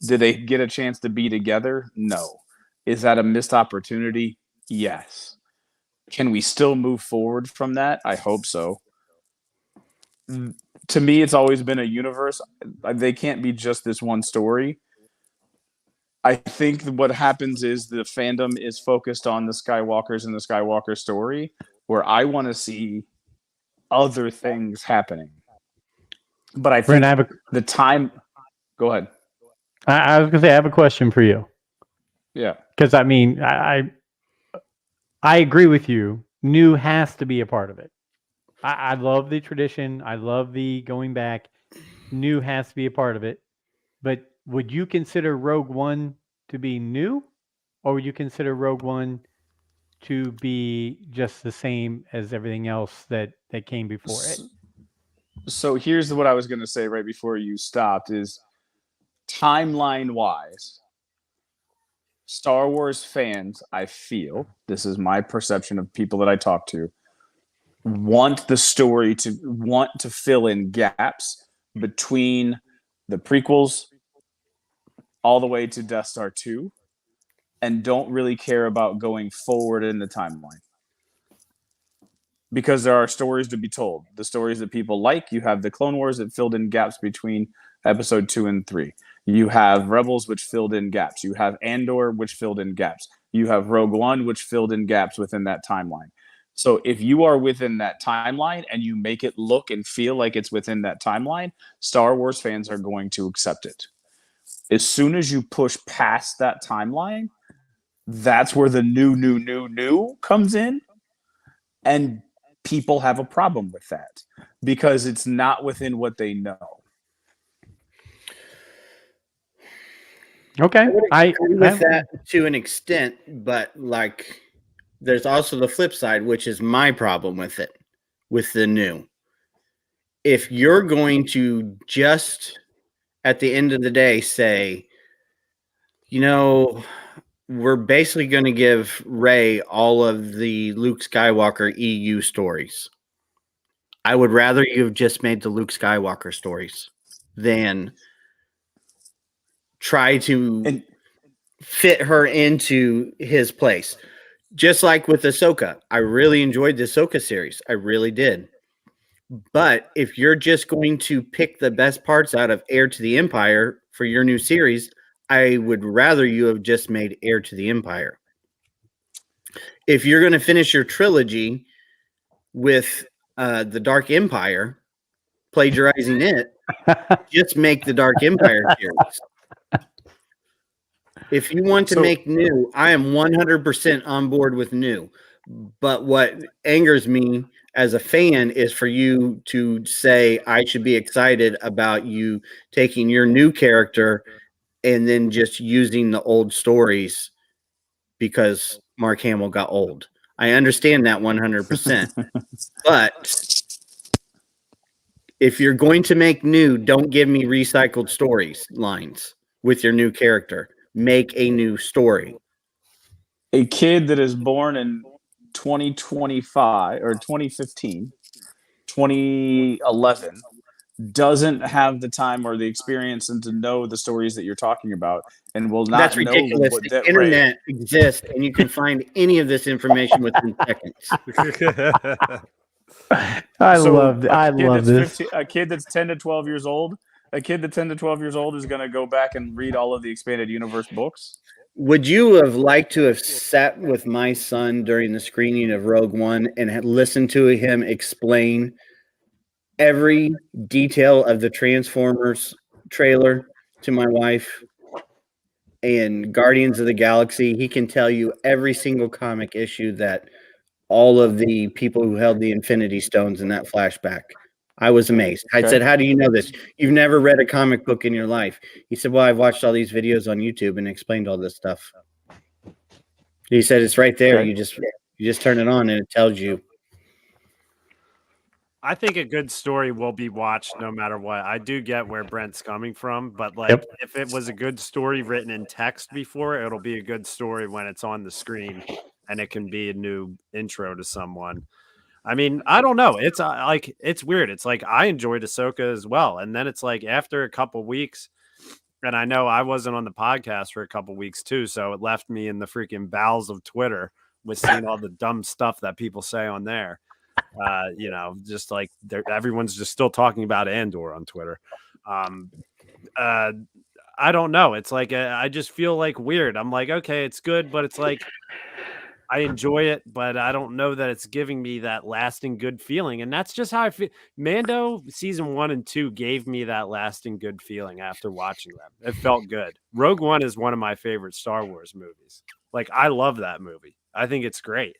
Speaker 3: Did they get a chance to be together? No. Is that a missed opportunity? Yes. Can we still move forward from that? I hope so. To me, it's always been a universe. They can't be just this one story. I think what happens is the fandom is focused on the Skywalkers and the Skywalker story, where I want to see other things happening. But I think
Speaker 2: Brent,
Speaker 3: the time. Go ahead.
Speaker 2: I was going to say, I have a question for you.
Speaker 3: Yeah.
Speaker 2: Because, I mean, I agree with you. New has to be a part of it. I love the tradition. I love the going back. New has to be a part of it. But would you consider Rogue One to be new? Or would you consider Rogue One to be just the same as everything else that came before it?
Speaker 3: So here's what I was going to say right before you stopped is timeline-wise, Star Wars fans, I feel, this is my perception of people that I talk to, want the story to fill in gaps between the prequels all the way to Death Star 2 and don't really care about going forward in the timeline. Because there are stories to be told. The stories that people like, you have the Clone Wars that filled in gaps between episode 2 and 3. You have Rebels, which filled in gaps. You have Andor, which filled in gaps. You have Rogue One, which filled in gaps within that timeline. So if you are within that timeline and you make it look and feel like it's within that timeline, Star Wars fans are going to accept it. As soon as you push past that timeline, that's where the new comes in. And people have a problem with that because it's not within what they know.
Speaker 2: Okay.
Speaker 5: I agree with that to an extent, but like there's also the flip side, which is my problem with it, with the new. If you're going to just at the end of the day say, you know, we're basically going to give Rey all of the Luke Skywalker EU stories. I would rather you have just made the Luke Skywalker stories than try to fit her into his place. Just like with Ahsoka. I really enjoyed the Ahsoka series. I really did. But if you're just going to pick the best parts out of Heir to the Empire for your new series, I would rather you have just made Heir to the Empire. If you're going to finish your trilogy with the Dark Empire, plagiarizing it, just make the Dark Empire series. If you want to make new, I am 100% on board with new. But what angers me as a fan is for you to say I should be excited about you taking your new character and then just using the old stories because Mark Hamill got old. I understand that 100%. But if you're going to make new, don't give me recycled stories lines with your new character. Make a new story.
Speaker 3: A kid that is born in 2025 or 2015, 2011 doesn't have the time or the experience and to know the stories that you're talking about and will not
Speaker 5: That's
Speaker 3: know
Speaker 5: ridiculous.
Speaker 3: what
Speaker 5: The
Speaker 3: that
Speaker 5: internet exists and you can find any of this information within seconds.
Speaker 2: I
Speaker 3: So
Speaker 2: love
Speaker 3: a kid that's
Speaker 2: this.
Speaker 3: 15 a kid that's 10 to 12 years old, a kid that's 10 to 12 years old is going to go back and read all of the expanded universe books.
Speaker 5: Would you have liked to have sat with my son during the screening of Rogue One and had listened to him explain every detail of the Transformers trailer to my wife and Guardians of the Galaxy? He can tell you every single comic issue that all of the people who held the Infinity Stones in that flashback. I was amazed. I said, how do you know this? You've never read a comic book in your life. He said, well, I've watched all these videos on YouTube and explained all this stuff. He said, it's right there.
Speaker 3: Okay.
Speaker 5: You just turn it on and it tells you.
Speaker 1: I think a good story will be watched no matter what. I do get where Brent's coming from, but like if it was a good story written in text before, it'll be a good story when it's on the screen and it can be a new intro to someone. I mean, I don't know. It's like it's weird. It's like I enjoyed Ahsoka as well, and then it's like after a couple weeks, and I know I wasn't on the podcast for a couple weeks too, so it left me in the freaking bowels of Twitter with seeing all the dumb stuff that people say on there. You know, just like everyone's just still talking about Andor on Twitter. I don't know. It's like I just feel like weird. I'm like, okay, it's good, but it's like I enjoy it, but I don't know that it's giving me that lasting good feeling. And that's just how I feel. Mando season 1 and 2 gave me that lasting good feeling after watching them. It felt good. Rogue One is one of my favorite Star Wars movies. Like, I love that movie. I think it's great.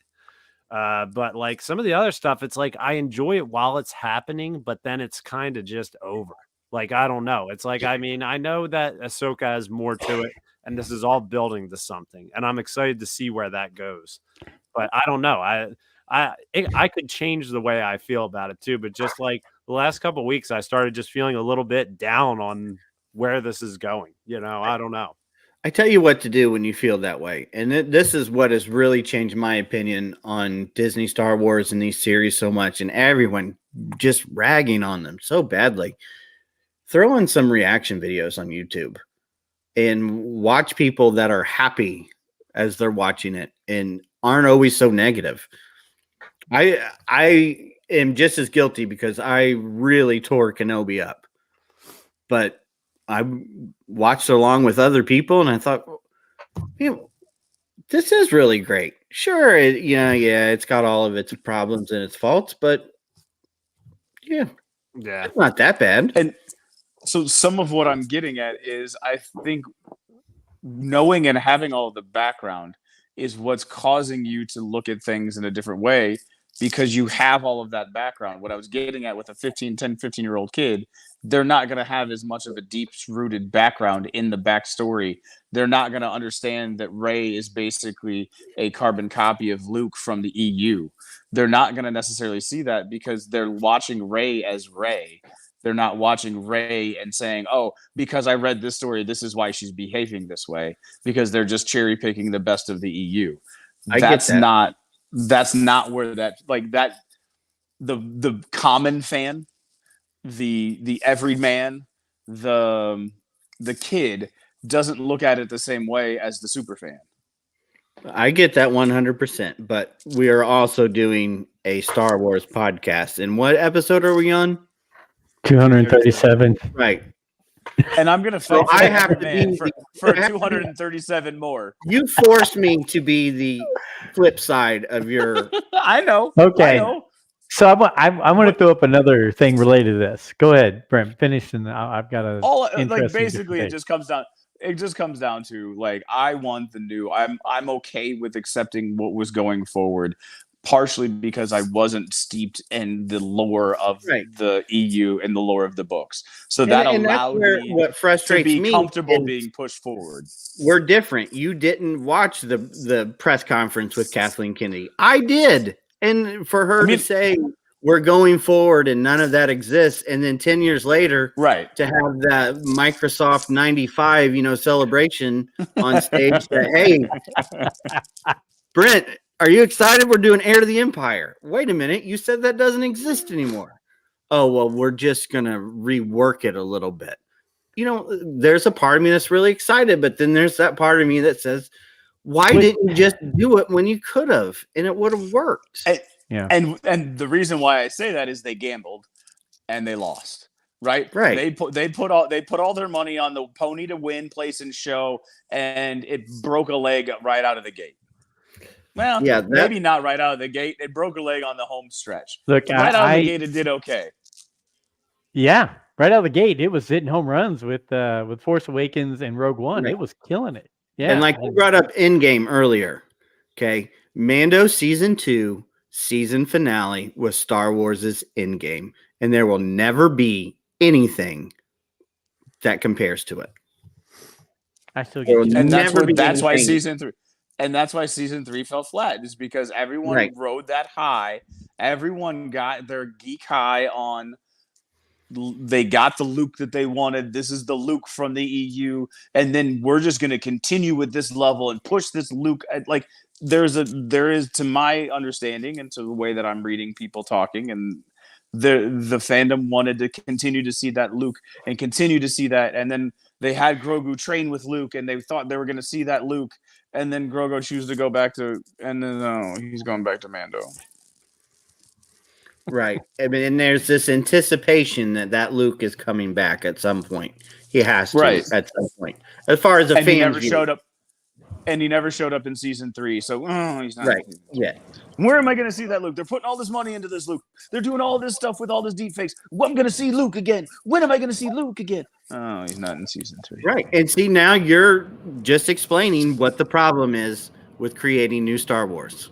Speaker 1: But like some of the other stuff, it's like I enjoy it while it's happening, but then it's kind of just over. Like, I don't know. It's like, I mean, I know that Ahsoka has more to it, and this is all building to something, and I'm excited to see where that goes. But I don't know. I could change the way I feel about it too. But just like the last couple of weeks, I started just feeling a little bit down on where this is going. You know, I don't know.
Speaker 5: I tell you what to do when you feel that way. And this is what has really changed my opinion on Disney, Star Wars, and these series so much, and everyone just ragging on them so badly. Throw in some reaction videos on YouTube and watch people that are happy as they're watching it and aren't always so negative. I am just as guilty because I really tore Kenobi up. But I watched along with other people and I thought, you know, this is really great. Sure, it's got all of its problems and its faults, but yeah, it's not that bad.
Speaker 3: And so some of what I'm getting at is I think knowing and having all of the background is what's causing you to look at things in a different way because you have all of that background. What I was getting at with a 15-year-old kid, they're not going to have as much of a deep-rooted background in the backstory. They're not going to understand that Rey is basically a carbon copy of Luke from the EU. They're not going to necessarily see that because they're watching Rey as Rey. They're not watching Rey and saying, oh, because I read this story, this is why she's behaving this way, because they're just cherry picking the best of the EU. That's not where that, like that, the common fan, the everyman, the kid doesn't look at it the same way as the super fan.
Speaker 5: I get that 100%, but we are also doing a Star Wars podcast. And what episode are we on?
Speaker 2: 237.
Speaker 5: Right.
Speaker 3: And I'm gonna fight
Speaker 5: I have to be
Speaker 3: for 237 more.
Speaker 5: You forced me to be the flip side of your.
Speaker 3: I know.
Speaker 2: Okay.
Speaker 3: I know.
Speaker 2: So I want to throw up another thing related to this. Go ahead, Brent. Finish, and I've got a.
Speaker 3: Like basically, it just comes down. it just comes down to like I want the new. I'm okay with accepting what was going forward, partially because I wasn't steeped in the lore of
Speaker 5: Right.
Speaker 3: the EU and the lore of the books, so that
Speaker 5: and that's
Speaker 3: allowed
Speaker 5: where
Speaker 3: me
Speaker 5: what
Speaker 3: to
Speaker 5: frustrates
Speaker 3: be
Speaker 5: me
Speaker 3: comfortable
Speaker 5: is
Speaker 3: being pushed forward.
Speaker 5: we're different. You didn't watch the press conference with Kathleen Kennedy. I did, and for her to say we're going forward and none of that exists, and then 10 years later,
Speaker 3: Right.
Speaker 5: to have that Microsoft 95, celebration on stage. That hey, Brent, are you excited? We're doing Heir to the Empire. Wait a minute, you said that doesn't exist anymore. Oh well, we're just gonna rework it a little bit. There's a part of me that's really excited, but then there's that part of me that says, why didn't you just do it when you could have and it would have worked?
Speaker 3: And the reason why I say that is they gambled and they lost. Right. They put all their money on the pony to win, place, and show, and it broke a leg right out of the gate. Well, maybe not right out of the gate. It broke a leg on the home stretch.
Speaker 2: Look,
Speaker 3: right out of the gate, it did okay.
Speaker 2: Yeah, right out of the gate, it was hitting home runs with Force Awakens and Rogue One. Right. It was killing it. Yeah,
Speaker 5: and like you brought up Endgame earlier, okay, Mando season 2 season finale was Star Wars' Endgame, and there will never be anything that compares to it.
Speaker 2: I still get you.
Speaker 3: And that's why season 3. And that's why season 3 fell flat, is because everyone rode that high. Everyone got their geek high on. They got the Luke that they wanted. This is the Luke from the EU, and then we're just going to continue with this level and push this Luke. Like there is, to my understanding and to the way that I'm reading people talking, and the fandom wanted to continue to see that Luke and continue to see that, and then they had Grogu train with Luke, and they thought they were going to see that Luke, and then Grogu chooses to go back to, and then no, he's going back to Mando.
Speaker 5: Right. I mean, and there's this anticipation that Luke is coming back at some point. He has to at some point. As far as the fans,
Speaker 3: he never showed up. And he never showed up in season 3, so he's not.
Speaker 5: Right. Yeah.
Speaker 3: Where am I going to see that Luke? They're putting all this money into this Luke. They're doing all this stuff with all this deep fakes. I'm going to see Luke again. When am I going to see Luke again? Oh, he's not in season 3.
Speaker 5: Right. And see, now you're just explaining what the problem is with creating new Star Wars.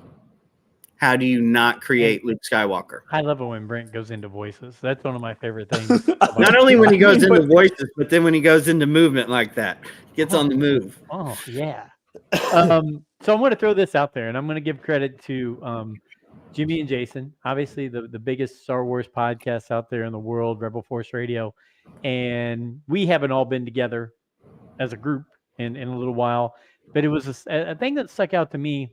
Speaker 5: How do you not create Luke Skywalker?
Speaker 2: I love it when Brent goes into voices. That's one of my favorite things.
Speaker 5: Not only when he goes into voices, but then when he goes into movement like that, gets on the move.
Speaker 2: Oh, yeah. So I'm going to throw this out there, and I'm going to give credit to Jimmy and Jason, obviously the biggest Star Wars podcast out there in the world, Rebel Force Radio. And we haven't all been together as a group in a little while, but it was a thing that stuck out to me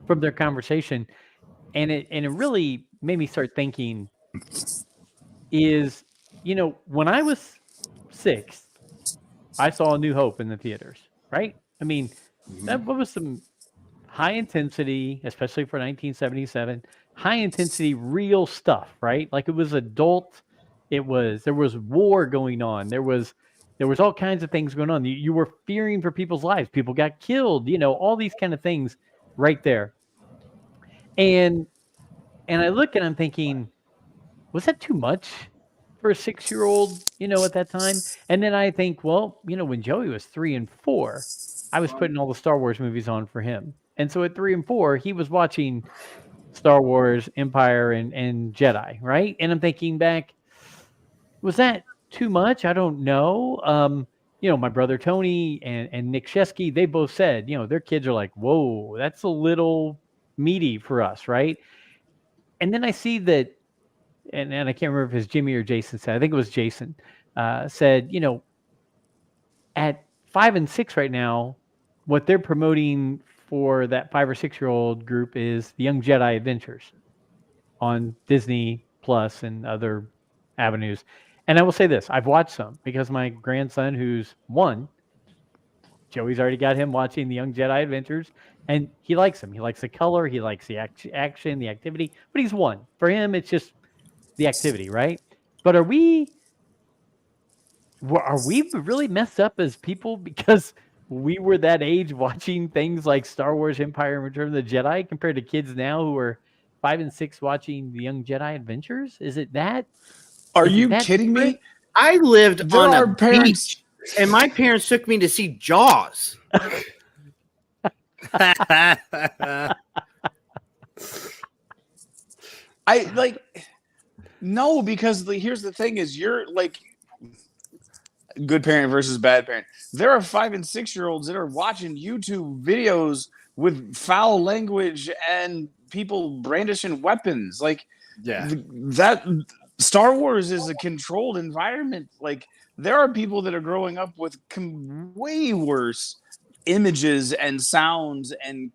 Speaker 2: from their conversation, and it really made me start thinking is, when I was 6, I saw A New Hope in the theaters, right? I mean, that was some high intensity, especially for 1977, high intensity, real stuff, right? Like it was adult. There was war going on. There was all kinds of things going on. You were fearing for people's lives. People got killed, all these kind of things right there. And I look and I'm thinking, was that too much for a 6-year-old, at that time? And then I think, well, when Joey was 3 and 4, I was putting all the Star Wars movies on for him. And so at 3 and 4, he was watching Star Wars, Empire, and Jedi, right? And I'm thinking back, was that too much? I don't know. My brother Tony and Nick Shesky, they both said, their kids are like, whoa, that's a little meaty for us, right? And then I see that, and I can't remember if it's Jimmy or Jason said, I think it was Jason, said, at 5 and 6 right now, what they're promoting for that 5 or 6-year-old group is the Young Jedi Adventures on Disney Plus and other avenues. And I will say this, I've watched some because my grandson, who's 1, Joey's already got him watching the Young Jedi Adventures, and he likes them. He likes the color, he likes the action, the activity, but he's 1. For him, it's just the activity, right? But are we really messed up as people because we were that age watching things like Star Wars, Empire, and Return of the Jedi compared to kids now who are 5 and 6 watching the Young Jedi Adventures? Is it that?
Speaker 3: Are you kidding me?
Speaker 5: I lived on a beach And my parents took me to see Jaws.
Speaker 3: I like no, because here's the thing: is you're like good parent versus bad parent. There are 5 and 6-year-olds that are watching YouTube videos with foul language and people brandishing weapons. Like
Speaker 1: Yeah.
Speaker 3: that Star Wars is a controlled environment. Like there are people that are growing up with way worse images and sounds and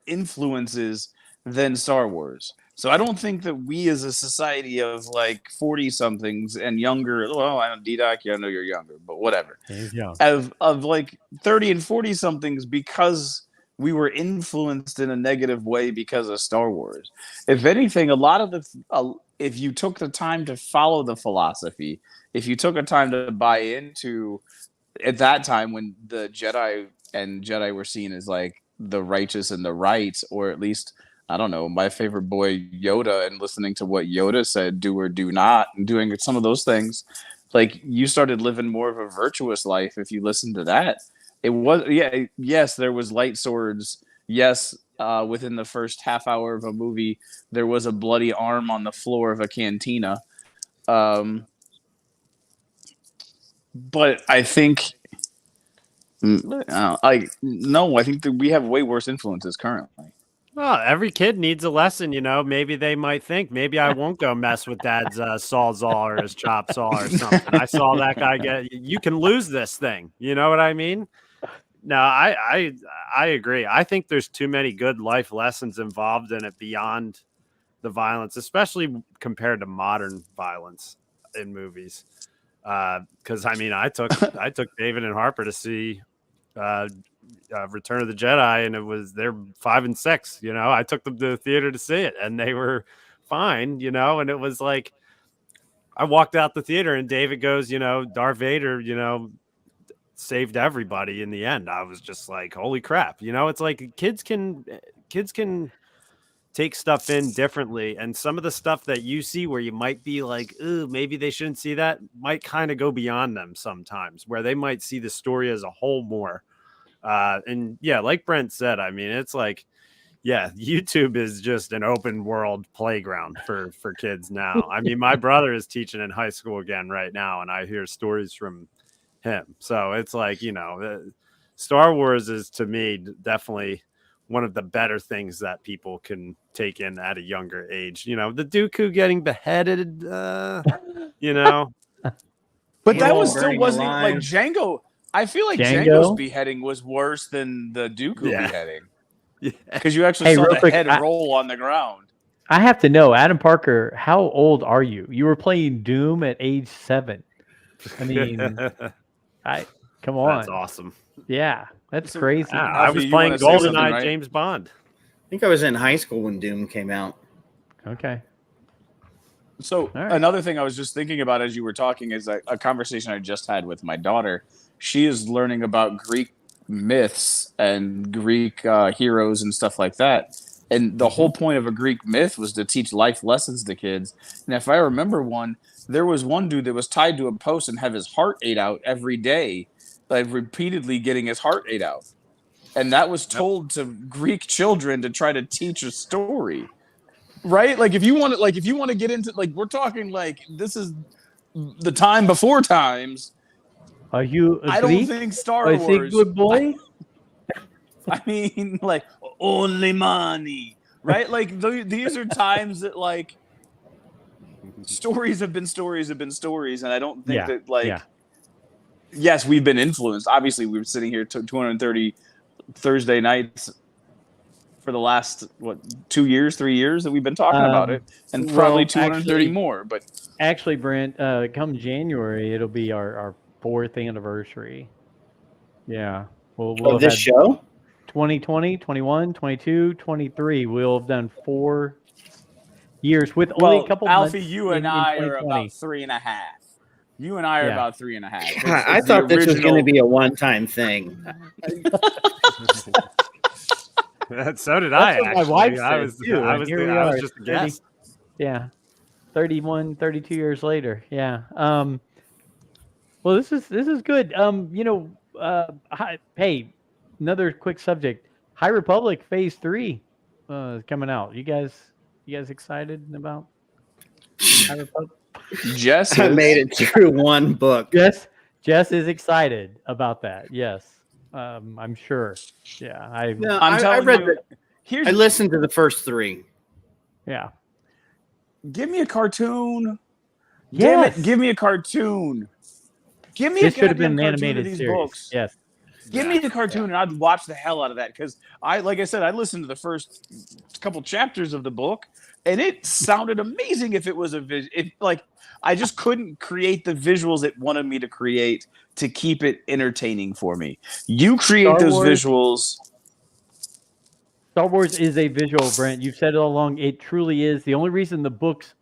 Speaker 3: influences than Star Wars. So I don't think that we as a society of like 40 somethings and younger, well, I don't D-Doc, I know you're younger, but whatever.
Speaker 2: Yeah.
Speaker 3: Of like 30 and 40 somethings, because we were influenced in a negative way because of Star Wars. If anything, a lot of the if you took the time to follow the philosophy, if you took a time to buy into, at that time when the Jedi were seen as like the righteous and the right, or at least, I don't know, my favorite boy Yoda, and listening to what Yoda said, do or do not, and doing some of those things, like you started living more of a virtuous life if you listened to that. It was, yes, there was light swords. Yes, within the first half hour of a movie, there was a bloody arm on the floor of a cantina. But I think, I think that we have way worse influences currently.
Speaker 1: Well, every kid needs a lesson, you know. Maybe they might think, maybe I won't go mess with Dad's Sawzall or his chop saw or something. I saw that guy get. You can lose this thing. You know what I mean? No, I agree. I think there's too many good life lessons involved in it beyond the violence, especially compared to modern violence in movies. Because I mean, I took David and Harper to see Return of the Jedi, and they're 5 and 6. You know, I took them to the theater to see it, and they were fine. You know, and it was like I walked out the theater, and David goes, you know, Darth Vader, you know, saved everybody in the end. I was just like, holy crap. You know, it's like kids can take stuff in differently, and some of the stuff that you see where you might be like, ooh, maybe they shouldn't see that, might kind of go beyond them sometimes, where they might see the story as a whole more. And yeah, like Brent said, I mean, it's like, yeah, YouTube is just an open world playground for kids now. I mean, my brother is teaching in high school again right now, and I hear stories from him. So it's like, you know, Star Wars is, to me, definitely one of the better things that people can take in at a younger age. You know, the Dooku getting beheaded, you know.
Speaker 3: But that
Speaker 5: Well,
Speaker 3: was still
Speaker 5: burning
Speaker 3: wasn't
Speaker 5: alive.
Speaker 3: like Django. I feel like
Speaker 2: Django?
Speaker 3: Django's beheading was worse than the Dooku
Speaker 1: Yeah.
Speaker 3: beheading,
Speaker 1: Yeah.
Speaker 3: because you actually
Speaker 2: Hey,
Speaker 3: saw
Speaker 2: real
Speaker 3: the
Speaker 2: quick,
Speaker 3: head roll on the ground.
Speaker 2: I have to know, Adam Parker, how old are you? You were playing Doom at age 7. I mean, come on.
Speaker 1: That's awesome.
Speaker 2: Yeah, that's
Speaker 3: So,
Speaker 2: crazy.
Speaker 1: I
Speaker 3: Alfie,
Speaker 1: was
Speaker 3: you
Speaker 1: playing
Speaker 3: wanna say something,
Speaker 1: GoldenEye
Speaker 3: right?
Speaker 1: James Bond.
Speaker 5: I think I was in high school when Doom came out.
Speaker 2: Okay.
Speaker 3: So
Speaker 2: All right.
Speaker 3: another thing I was just thinking about as you were talking is a conversation I just had with my daughter. She is learning about Greek myths and Greek heroes and stuff like that. And the whole point of a Greek myth was to teach life lessons to kids. And if I remember one, there was one dude that was tied to a post and have his heart ate out every day, like repeatedly getting his heart ate out. And that was told to Greek children to try to teach a story. Right? Like if you want to get into, like, we're talking like this is the time before times.
Speaker 2: Are you a
Speaker 3: I don't
Speaker 2: Greek?
Speaker 3: think Star
Speaker 2: Are you a
Speaker 3: Wars.
Speaker 2: good boy?
Speaker 3: I mean, like, only money, right? Like these are times that like stories have been stories, and I don't think that like.
Speaker 2: yeah.
Speaker 3: Yes, we've been influenced. Obviously, we were sitting here 230 Thursday nights for the last 3 years that we've been talking about it, and probably
Speaker 2: well,
Speaker 3: 230
Speaker 2: actually-
Speaker 3: more. But
Speaker 2: Actually, Brent, come January, it'll be our 4th anniversary. Yeah. We'll
Speaker 5: Of
Speaker 2: have
Speaker 5: this
Speaker 2: had
Speaker 5: show?
Speaker 2: 2020, 21, 22, 23. We'll have done 4 years with only a couple
Speaker 3: Alfie,
Speaker 2: months
Speaker 3: you and
Speaker 2: in
Speaker 3: I are
Speaker 2: 2020.
Speaker 3: about 3.5. You and I are
Speaker 2: Yeah.
Speaker 3: about 3.5. It's-
Speaker 5: I
Speaker 3: it's the
Speaker 5: thought this was going to
Speaker 3: original-
Speaker 5: be a one-time thing.
Speaker 1: So did I.
Speaker 2: That's what my
Speaker 1: Actually.
Speaker 2: wife
Speaker 1: I
Speaker 2: said,
Speaker 1: was,
Speaker 2: too,
Speaker 1: I
Speaker 2: and
Speaker 1: was,
Speaker 2: here we
Speaker 1: I was
Speaker 2: are,
Speaker 1: just a
Speaker 2: 30
Speaker 1: guest.
Speaker 2: Yeah. 31, 32 years later. Yeah. Well, this is good. Hey, another quick subject. High Republic Phase 3 is coming out. You guys excited about High Republic?
Speaker 3: Jess
Speaker 5: I
Speaker 3: is.
Speaker 5: made it through one book.
Speaker 2: Jess is excited about that. Yes. I'm sure. Yeah,
Speaker 5: No,
Speaker 3: I'm
Speaker 5: I
Speaker 3: telling
Speaker 5: read
Speaker 3: you.
Speaker 5: I listened to the first 3.
Speaker 2: yeah.
Speaker 3: Give me a cartoon.
Speaker 2: Yes.
Speaker 3: Damn it! Give me a cartoon. Give me
Speaker 2: This
Speaker 3: a
Speaker 2: should have been
Speaker 3: goddamn
Speaker 2: an
Speaker 3: cartoon of
Speaker 2: animated
Speaker 3: these
Speaker 2: series.
Speaker 3: books.
Speaker 2: Yes.
Speaker 3: Give me the cartoon, and I'd watch the hell out of that because like I said, I listened to the first couple chapters of the book, and it sounded amazing. If it was I just couldn't create the visuals it wanted me to create to keep it entertaining for me. You create
Speaker 2: Star
Speaker 3: those
Speaker 2: Wars-
Speaker 3: visuals.
Speaker 2: Star Wars is a visual, Brent. You've said it all along. It truly is. The only reason the books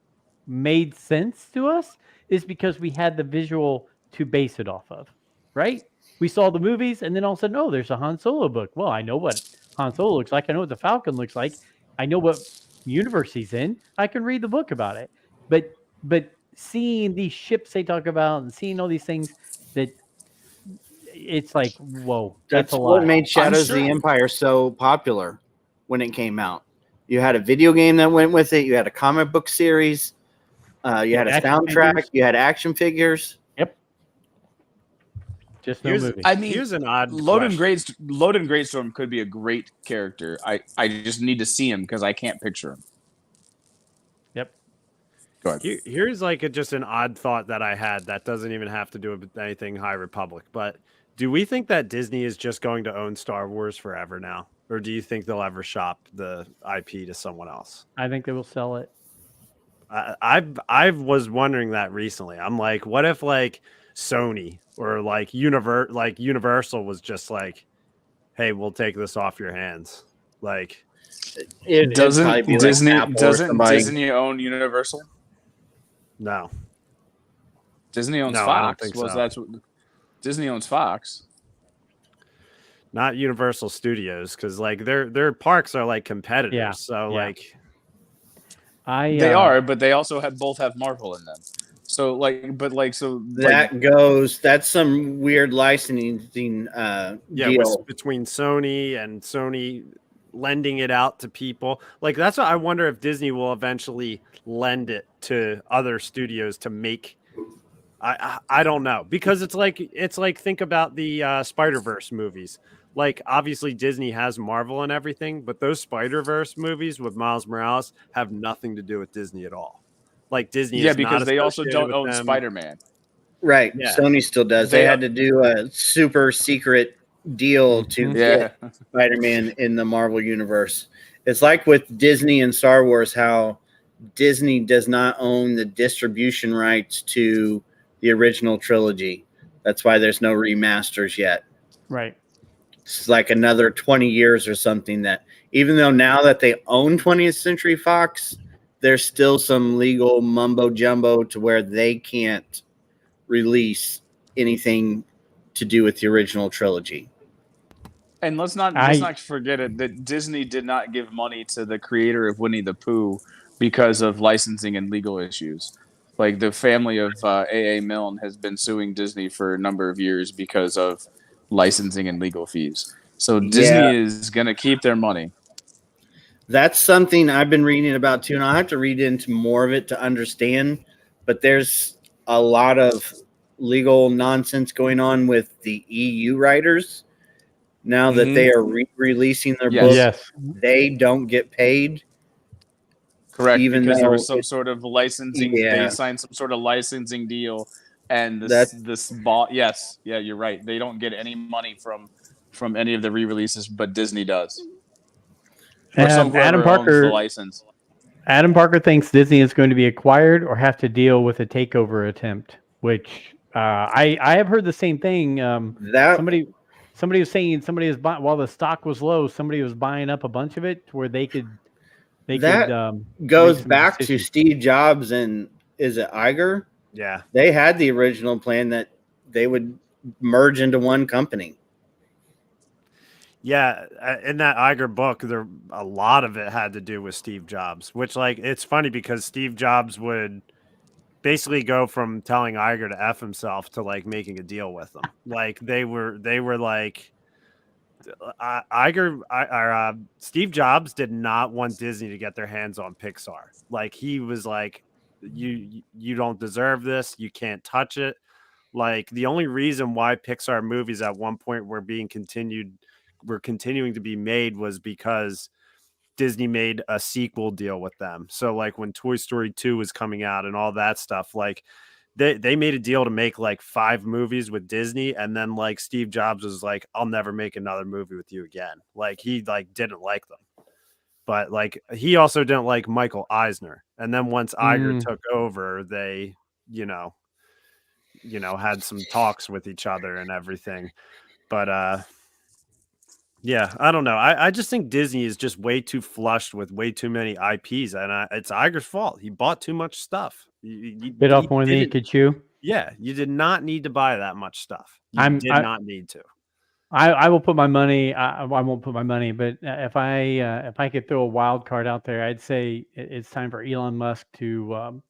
Speaker 2: made sense to us is because we had the visual to base it off of, right? We saw the movies, and then all of a sudden, oh, there's a Han Solo book. Well, I know what Han Solo looks like. I know what the Falcon looks like. I know what universe he's in. I can read the book about it. But seeing these ships they talk about and seeing all these things that it's like, whoa,
Speaker 5: That's
Speaker 2: a
Speaker 5: what
Speaker 2: lot.
Speaker 5: made Shadows
Speaker 3: sure.
Speaker 5: of the Empire so popular when it came out. You had a video game that went with it. You had a comic book series. You had a
Speaker 2: Action
Speaker 5: soundtrack.
Speaker 2: figures.
Speaker 5: You had action figures.
Speaker 2: Yep. Just no
Speaker 1: Here's-
Speaker 2: movie.
Speaker 3: I mean,
Speaker 1: Here's an odd
Speaker 3: Loden
Speaker 1: question.
Speaker 3: Greatstorm could be a great character. I just need to see him because I can't picture him.
Speaker 2: Yep.
Speaker 3: Go ahead.
Speaker 1: Here's like just an odd thought that I had that doesn't even have to do with anything High Republic. But do we think that Disney is just going to own Star Wars forever now, or do you think they'll ever shop the IP to someone else?
Speaker 2: I think they will sell it.
Speaker 1: I was wondering that recently. I'm like, what if like Sony or like Universal was just like, hey, we'll take this off your hands. Like,
Speaker 5: It'd probably be like Apple or somebody.
Speaker 3: Disney own Universal?
Speaker 1: no.
Speaker 3: Disney owns
Speaker 1: No, I don't
Speaker 3: Fox.
Speaker 1: think
Speaker 3: Well,
Speaker 1: so.
Speaker 3: that's what Disney owns Fox.
Speaker 1: Not Universal Studios, because like their parks are like competitors.
Speaker 2: Yeah,
Speaker 1: So
Speaker 2: yeah.
Speaker 1: like
Speaker 3: They are, but they also both have Marvel in them. So
Speaker 5: That's some weird licensing
Speaker 1: yeah,
Speaker 5: deal.
Speaker 1: between Sony and Sony lending it out to people. Like that's what I wonder if Disney will eventually lend it to other studios to make. I don't know, because it's like think about the Spider-Verse movies. Like obviously Disney has Marvel and everything, but those Spider-Verse movies with Miles Morales have nothing to do with Disney at all. Like Disney,
Speaker 3: yeah,
Speaker 1: is not
Speaker 3: because they also
Speaker 1: associated
Speaker 3: don't
Speaker 1: with
Speaker 3: own
Speaker 1: them.
Speaker 3: Spider-Man.
Speaker 5: Right.
Speaker 1: Yeah.
Speaker 5: Sony still does. They had to do a super secret deal to
Speaker 2: Mhm.
Speaker 3: Yeah,
Speaker 5: get Spider-Man in the Marvel universe. It's like with Disney and Star Wars, how Disney does not own the distribution rights to the original trilogy. That's why there's no remasters yet.
Speaker 2: Right.
Speaker 5: It's like another 20 years or something, that even though now that they own 20th Century Fox, there's still some legal mumbo jumbo to where they can't release anything to do with the original trilogy.
Speaker 3: and let's not forget it that Disney did not give money to the creator of Winnie the Pooh because of licensing and legal issues. Like the family of A.A. Milne has been suing Disney for a number of years because of licensing and legal fees. So Disney
Speaker 5: Yeah.
Speaker 3: is going to keep their money.
Speaker 5: That's something I've been reading about too, and I'll have to read into more of it to understand. But there's a lot of legal nonsense going on with the EU writers now that
Speaker 3: Mhm.
Speaker 5: they are releasing their
Speaker 3: Yes.
Speaker 5: books.
Speaker 2: Yes.
Speaker 5: They don't get paid.
Speaker 3: Correct,
Speaker 5: Even
Speaker 3: because there
Speaker 5: though
Speaker 3: was some sort of licensing.
Speaker 5: Yeah.
Speaker 3: They signed some sort of licensing deal, and
Speaker 5: That's-
Speaker 3: Yes, yeah, you're right. They don't get any money from any of the re-releases, but Disney does. Or
Speaker 2: Adam
Speaker 3: whoever owns the
Speaker 2: Parker.
Speaker 3: license.
Speaker 2: Adam Parker thinks Disney is going to be acquired or have to deal with a takeover attempt. Which I have heard the same thing.
Speaker 5: that
Speaker 2: Somebody was saying while the stock was low, somebody was buying up a bunch of it to where they could.
Speaker 5: That
Speaker 2: make
Speaker 5: goes
Speaker 2: some
Speaker 5: back to
Speaker 2: decisions.
Speaker 5: Steve Jobs and is it Iger?
Speaker 1: Yeah.
Speaker 5: They had the original plan that they would merge into one company.
Speaker 1: Yeah, in that Iger book, a lot of it had to do with Steve Jobs, which like it's funny because Steve Jobs would basically go from telling Iger to F himself to like making a deal with them. Like they were like Steve Jobs did not want Disney to get their hands on Pixar. Like he was like, you don't deserve this. You can't touch it. Like the only reason why Pixar movies at one point were continuing to be made was because Disney made a sequel deal with them. So like when Toy Story 2 was coming out and all that stuff, like they made a deal to make like 5 movies with Disney, and then like Steve Jobs was like, I'll never make another movie with you again. Like he like didn't like them. But like he also didn't like Michael Eisner. And then once Iger took over, they, had some talks with each other and everything. But yeah, I don't know. I just think Disney is just way too flushed with way too many IPs, and it's Iger's fault. He bought too much stuff.
Speaker 2: Bit off more than he could chew.
Speaker 1: Yeah, you did not need to buy that much stuff. You did not need to.
Speaker 2: I will put my money. I won't put my money, but if I could throw a wild card out there, I'd say it's time for Elon Musk to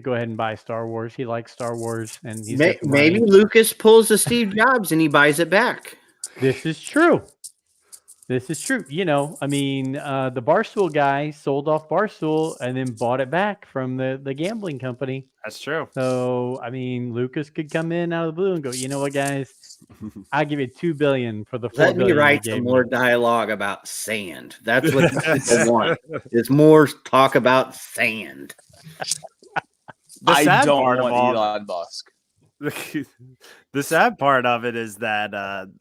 Speaker 2: go ahead and buy Star Wars. He likes Star Wars, and he's got the money.
Speaker 5: Maybe Lucas pulls the Steve Jobs and he buys it back.
Speaker 2: This is true. This is true. I mean, the Barstool guy sold off Barstool and then bought it back from the gambling company.
Speaker 1: That's true.
Speaker 2: So, I mean, Lucas could come in out of the blue and go, you know what, guys? I'll give you $2 billion for the $4
Speaker 5: Let me
Speaker 2: billion
Speaker 5: write
Speaker 2: you
Speaker 5: some
Speaker 2: gave
Speaker 5: more
Speaker 2: me.
Speaker 5: dialogue about sand. That's what people want. It's more talk about sand.
Speaker 3: I
Speaker 1: sad
Speaker 3: don't
Speaker 1: part of
Speaker 3: want
Speaker 1: all-
Speaker 3: Elon Musk.
Speaker 1: The sad part of it is that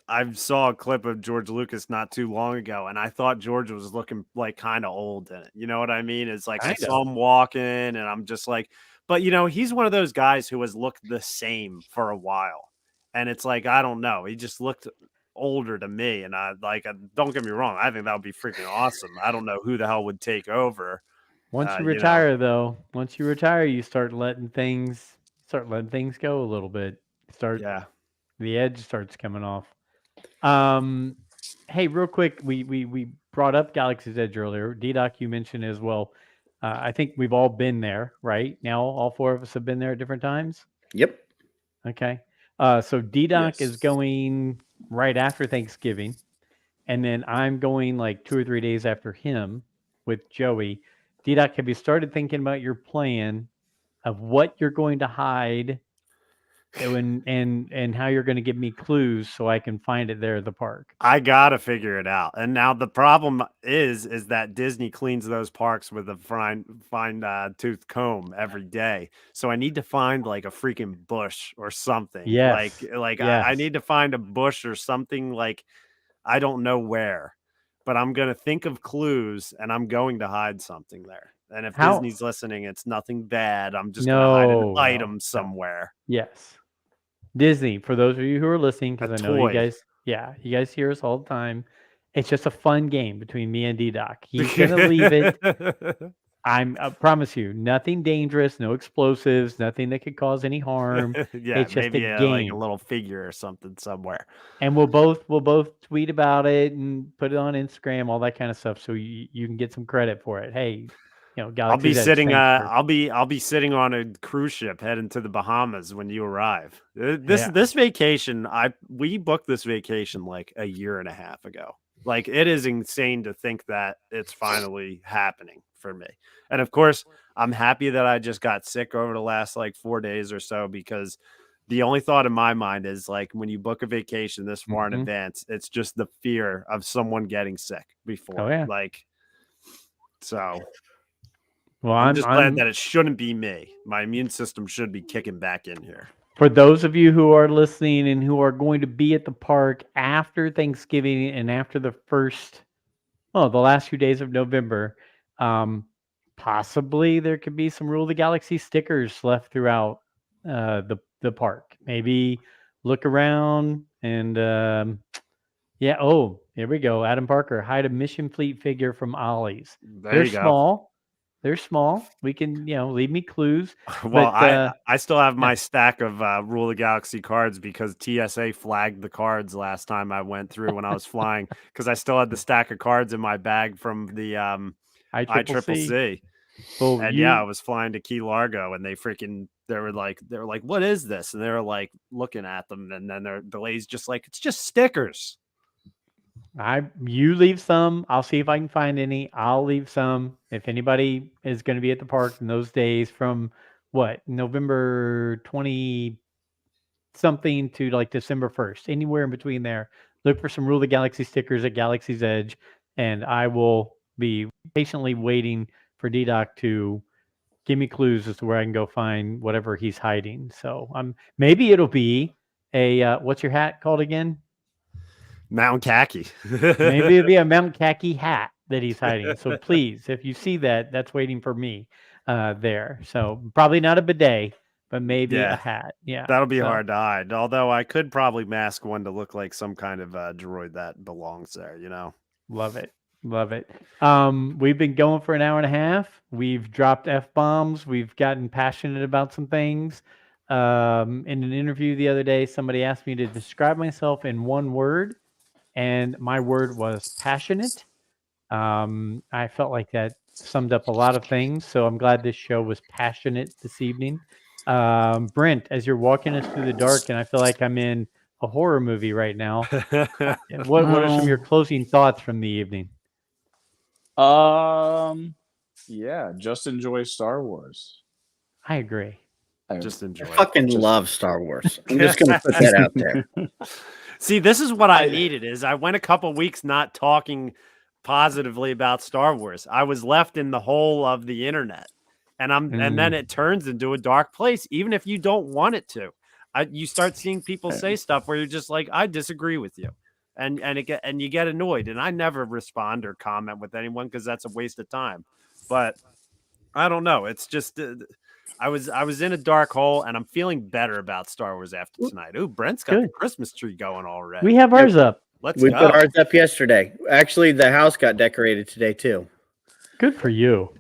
Speaker 1: I saw a clip of George Lucas not too long ago, and I thought George was looking like kind of old in it. You know what I mean? It's like I saw him walking, and I'm just like, but he's one of those guys who has looked the same for a while, and it's like I don't know, he just looked older to me, and don't get me wrong, I think that would be freaking awesome. I don't know who the hell would take over.
Speaker 2: Once you retire, though, you start letting things go a little bit. The edge starts coming off. Hey, real quick, we brought up Galaxy's Edge earlier. D-Doc, you mentioned as well. I think we've all been there, right? Now, all 4 of us have been there at different times.
Speaker 5: Yep.
Speaker 2: Okay. So D-Doc is going right after Thanksgiving, and then I'm going like 2 or 3 days after him with Joey. D-Doc, have you started thinking about your plan of what you're going to hide and how you're going to give me clues so I can find it there at the park?
Speaker 1: I gotta figure it out. And now the problem is that Disney cleans those parks with a fine tooth comb every day. So I need to find like a freaking bush or something.
Speaker 2: Yes.
Speaker 1: Like
Speaker 2: Yes.
Speaker 1: I need to find a bush or something, like I don't know where, but I'm gonna think of clues and I'm going to hide something there. And if Disney's listening, it's nothing bad. I'm just gonna hide an item somewhere.
Speaker 2: Yes. Disney, for those of you who are listening, because I know
Speaker 1: toy.
Speaker 2: you guys hear us all the time. It's just a fun game between me and D-Doc. He's gonna leave it. I promise you, nothing dangerous, no explosives, nothing that could cause any harm.
Speaker 1: Yeah,
Speaker 2: it's just
Speaker 1: maybe
Speaker 2: a
Speaker 1: like
Speaker 2: game.
Speaker 1: a little figure or something somewhere.
Speaker 2: And we'll both tweet about it and put it on Instagram, all that kind of stuff, so you can get some credit for it. Hey, Galaxy's
Speaker 1: I'll be
Speaker 2: Edge,
Speaker 1: sitting.
Speaker 2: thanks for-
Speaker 1: I'll be sitting on a cruise ship heading to the Bahamas when you arrive. This vacation, we booked this vacation like a year and a half ago. Like it is insane to think that it's finally happening for me. And of course, I'm happy that I just got sick over the last like 4 days or so, because the only thought in my mind is like when you book a vacation this far in advance, it's just the fear of someone getting sick before.
Speaker 2: Oh, yeah.
Speaker 1: So.
Speaker 2: Well,
Speaker 1: I'm just glad that it shouldn't be me. My immune system should be kicking back in here.
Speaker 2: For those of you who are listening and who are going to be at the park after Thanksgiving and after the last few days of November, possibly there could be some Rule of the Galaxy stickers left throughout the park. Maybe look around and here we go. Adam Parker, hide a Mission Fleet figure from Ollie's. They're small. They're small. We can, leave me clues.
Speaker 1: Well,
Speaker 2: but,
Speaker 1: I still have my stack of Rule of the Galaxy cards because TSA flagged the cards last time I went through when I was flying, because I still had the stack of cards in my bag from the ICCC.
Speaker 2: Well,
Speaker 1: And yeah, I was flying to Key Largo, and they were like, what is this? And they were like looking at them, and then the lady's just like, it's just stickers.
Speaker 2: You leave some. I'll see if I can find any. I'll leave some. If anybody is going to be at the park in those days from November 20 something to like December 1st, anywhere in between there, look for some Rule the Galaxy stickers at Galaxy's Edge, and I will be patiently waiting for D-Doc to give me clues as to where I can go find whatever he's hiding. So maybe it'll be a what's your hat called again?
Speaker 1: Mountain khaki.
Speaker 2: Maybe it'll be a Mount Khaki hat that he's hiding. So please, if you see that, that's waiting for me there. So probably not a bidet, but maybe a hat. Yeah.
Speaker 1: That'll be hard to hide. Although I could probably mask one to look like some kind of droid that belongs there, you know?
Speaker 2: Love it. Love it. We've been going for an hour and a half. We've dropped F-bombs. We've gotten passionate about some things. In an interview the other day, somebody asked me to describe myself in one word, and my word was passionate. I felt like that summed up a lot of things, so I'm glad this show was passionate this evening. Brent, as you're walking us through the dark, and I feel like I'm in a horror movie right now, what are some of your closing thoughts from the evening?
Speaker 3: Yeah, just enjoy Star Wars.
Speaker 2: I agree.
Speaker 1: Just enjoy
Speaker 5: I
Speaker 1: it.
Speaker 5: fucking love Star Wars. I'm just going to put that out there.
Speaker 1: See, this is what I needed. Is I went a couple weeks not talking positively about Star Wars. I was left in the hole of the internet, and then it turns into a dark place, even if you don't want it to. You start seeing people say stuff where you're just like, I disagree with you, and you get annoyed. And I never respond or comment with anyone because that's a waste of time. But I don't know. It's just I was in a dark hole, and I'm feeling better about Star Wars after tonight. Ooh, Brent's got the Christmas tree going already.
Speaker 2: We have ours up.
Speaker 5: We put ours up yesterday. Actually, the house got decorated today too.
Speaker 2: Good for you.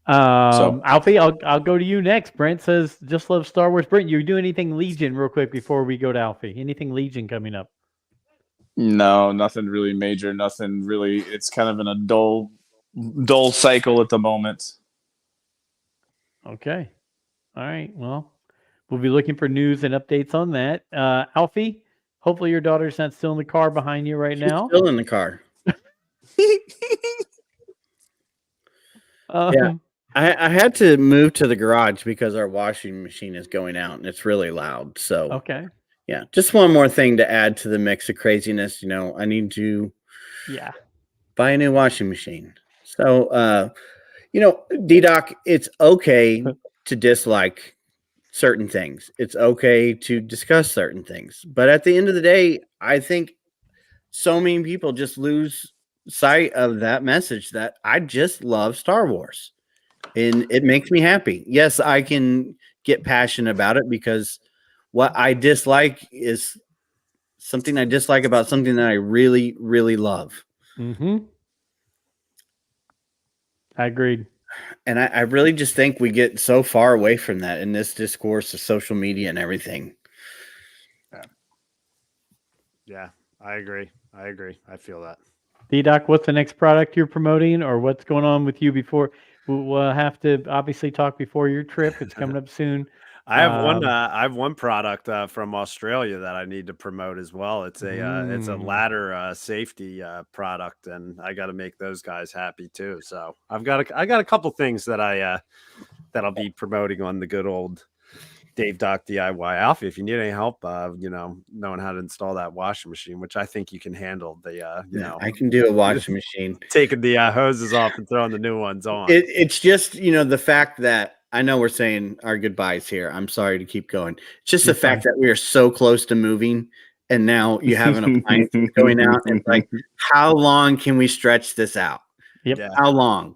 Speaker 2: Alfie, I'll go to you next. Brent says just love Star Wars. Brent, you do anything Legion real quick before we go to Alfie? Anything Legion coming up?
Speaker 3: No, nothing really major. Nothing really. It's kind of in a dull cycle at the moment.
Speaker 2: Okay. All right. Well, we'll be looking for news and updates on that. Alfie, hopefully your daughter's not still in the car behind you right now.
Speaker 5: Still in the car. Yeah. I had to move to the garage because our washing machine is going out and it's really loud. So
Speaker 2: okay.
Speaker 5: Yeah, just one more thing to add to the mix of craziness. You know, I need to buy a new washing machine. So you know, D-Doc, it's okay to dislike certain things. It's okay to discuss certain things. But at the end of the day, I think so many people just lose sight of that message that I just love Star Wars. And it makes me happy. Yes, I can get passionate about it because what I dislike is something I dislike about something that I really, really love.
Speaker 2: Mm-hmm. I agreed.
Speaker 5: And I really just think we get so far away from that in this discourse of social media and everything.
Speaker 1: Yeah, I agree. I feel that.
Speaker 2: D-Doc, what's the next product you're promoting, or what's going on with you before? We'll have to obviously talk before your trip. It's coming up soon.
Speaker 1: I have one product from Australia that I need to promote as well. It's a ladder safety product, and I got to make those guys happy too. So I got a couple things that I'll be promoting on the good old Dave Doc DIY. Alfie, if you need any help, knowing how to install that washing machine, which I think you can handle.
Speaker 5: I can do a washing machine.
Speaker 1: Taking the hoses off and throwing the new ones on.
Speaker 5: It's just the fact that I know we're saying our goodbyes here. I'm sorry to keep going. It's just the fact that we are so close to moving, and now you have an appliance going out. And it's like, how long can we stretch this out?
Speaker 2: Yep.
Speaker 1: Yeah.
Speaker 5: How long?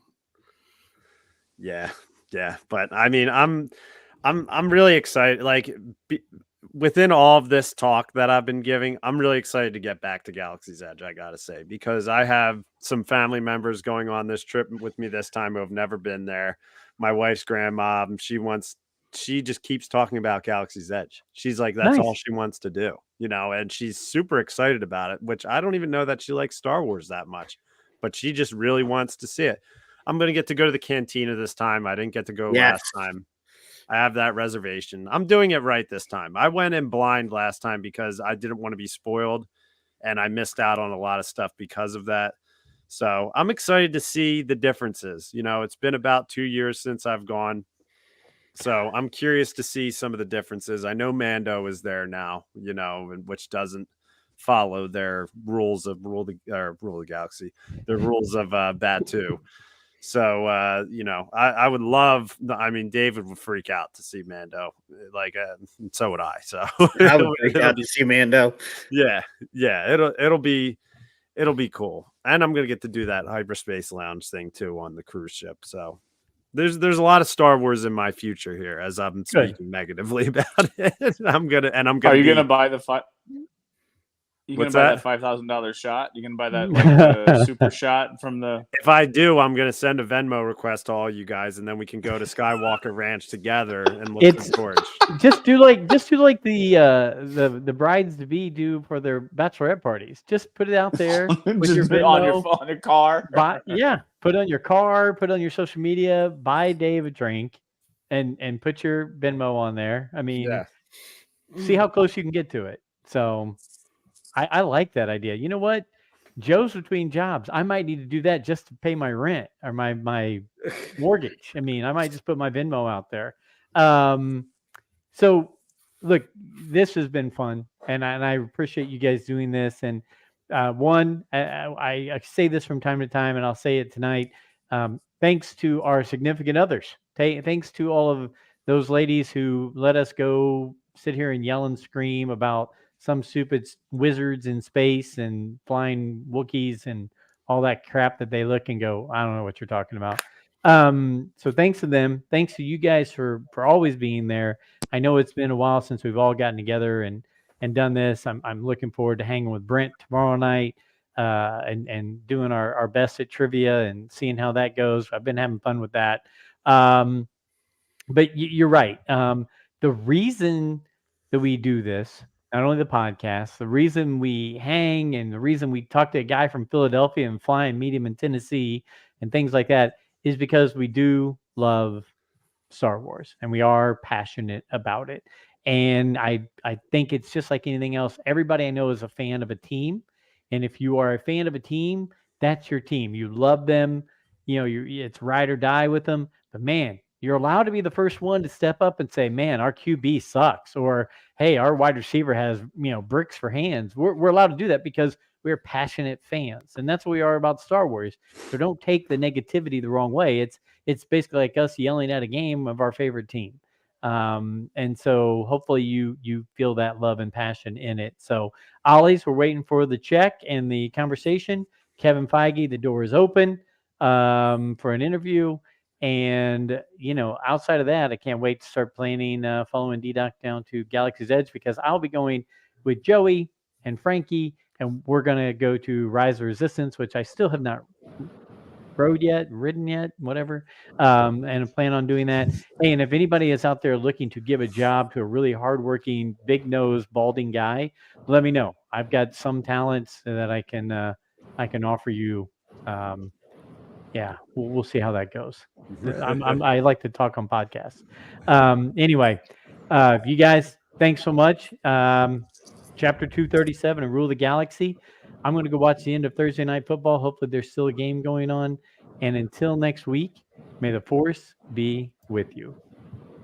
Speaker 1: Yeah. But I mean, I'm really excited. Like within all of this talk that I've been giving, I'm really excited to get back to Galaxy's Edge. I gotta say, because I have some family members going on this trip with me this time who have never been there. My wife's grandma, she just keeps talking about Galaxy's Edge. She's like, that's all she wants to do, and she's super excited about it, which I don't even know that she likes Star Wars that much, but she just really wants to see it. I'm going to get to go to the cantina this time. I didn't get to go
Speaker 5: Yes.
Speaker 1: last time. I have that reservation. I'm doing it right this time. I went in blind last time because I didn't want to be spoiled, and I missed out on a lot of stuff because of that. So I'm excited to see the differences. You know, it's been about 2 years since I've gone. So I'm curious to see some of the differences. I know Mando is there now, you know, which doesn't follow their rules of rule the galaxy, the rules of Batu. So you know, I would love. I mean, David would freak out to see Mando. Like, so would I. So
Speaker 5: I would freak out to see Mando.
Speaker 1: yeah, it'll be cool, and I'm gonna get to do that hyperspace lounge thing too on the cruise ship. So there's a lot of Star Wars in my future here as I'm speaking negatively about it. I'm gonna.
Speaker 3: Are you gonna buy the You gonna
Speaker 1: What's
Speaker 3: buy
Speaker 1: that?
Speaker 3: that $5,000 shot? You gonna buy that like super shot from the?
Speaker 1: If I do, I'm gonna send a Venmo request to all you guys, and then we can go to Skywalker Ranch together and look
Speaker 2: It's-
Speaker 1: for George.
Speaker 2: Just do like the brides to be do for their bachelorette parties. Just put it out there with your
Speaker 3: Just on your
Speaker 2: Venmo.
Speaker 3: phone, on your car.
Speaker 2: Put it on your car, put it on your social media, buy Dave a drink, and put your Venmo on there. I mean,
Speaker 1: Yeah.
Speaker 2: see how close you can get to it. So I like that idea. You know what? Joe's between jobs. I might need to do that just to pay my rent or my mortgage. I mean, I might just put my Venmo out there. So look, this has been fun, and I appreciate you guys doing this. And I say this from time to time, and I'll say it tonight. Thanks to our significant others. Thanks to all of those ladies who let us go sit here and yell and scream about some stupid wizards in space and flying Wookiees and all that crap that they look and go, I don't know what you're talking about. So thanks to them. Thanks to you guys for always being there. I know it's been a while since we've all gotten together and done this. I'm looking forward to hanging with Brent tomorrow night and doing our best at trivia and seeing how that goes. I've been having fun with that. But you're right. The reason that we do this, not only the podcast, the reason we hang and the reason we talk to a guy from Philadelphia and fly and meet him in Tennessee and things like that is because we do love Star Wars and we are passionate about it. And I think it's just like anything else. Everybody I know is a fan of a team. And if you are a fan of a team, that's your team. You love them. You know, it's ride or die with them. But man, you're allowed to be the first one to step up and say, man, our QB sucks. Or, hey, our wide receiver has, bricks for hands. We're allowed to do that because we're passionate fans. And that's what we are about Star Wars. So don't take the negativity the wrong way. It's basically like us yelling at a game of our favorite team. And so hopefully you feel that love and passion in it. So Ollie's, we're waiting for the check and the conversation. Kevin Feige, the door is open for an interview. And, outside of that, I can't wait to start planning, following D-Doc down to Galaxy's Edge because I'll be going with Joey and Frankie, and we're going to go to Rise of Resistance, which I still have not ridden yet, whatever. And I plan on doing that. Hey, and if anybody is out there looking to give a job to a really hardworking, big-nosed, balding guy, let me know. I've got some talents that I can offer you. Yeah, we'll see how that goes. I like to talk on podcasts. Anyway, you guys, thanks so much. Chapter 237 of Rule the Galaxy. I'm going to go watch the end of Thursday Night Football. Hopefully there's still a game going on. And until next week, may the Force be with you.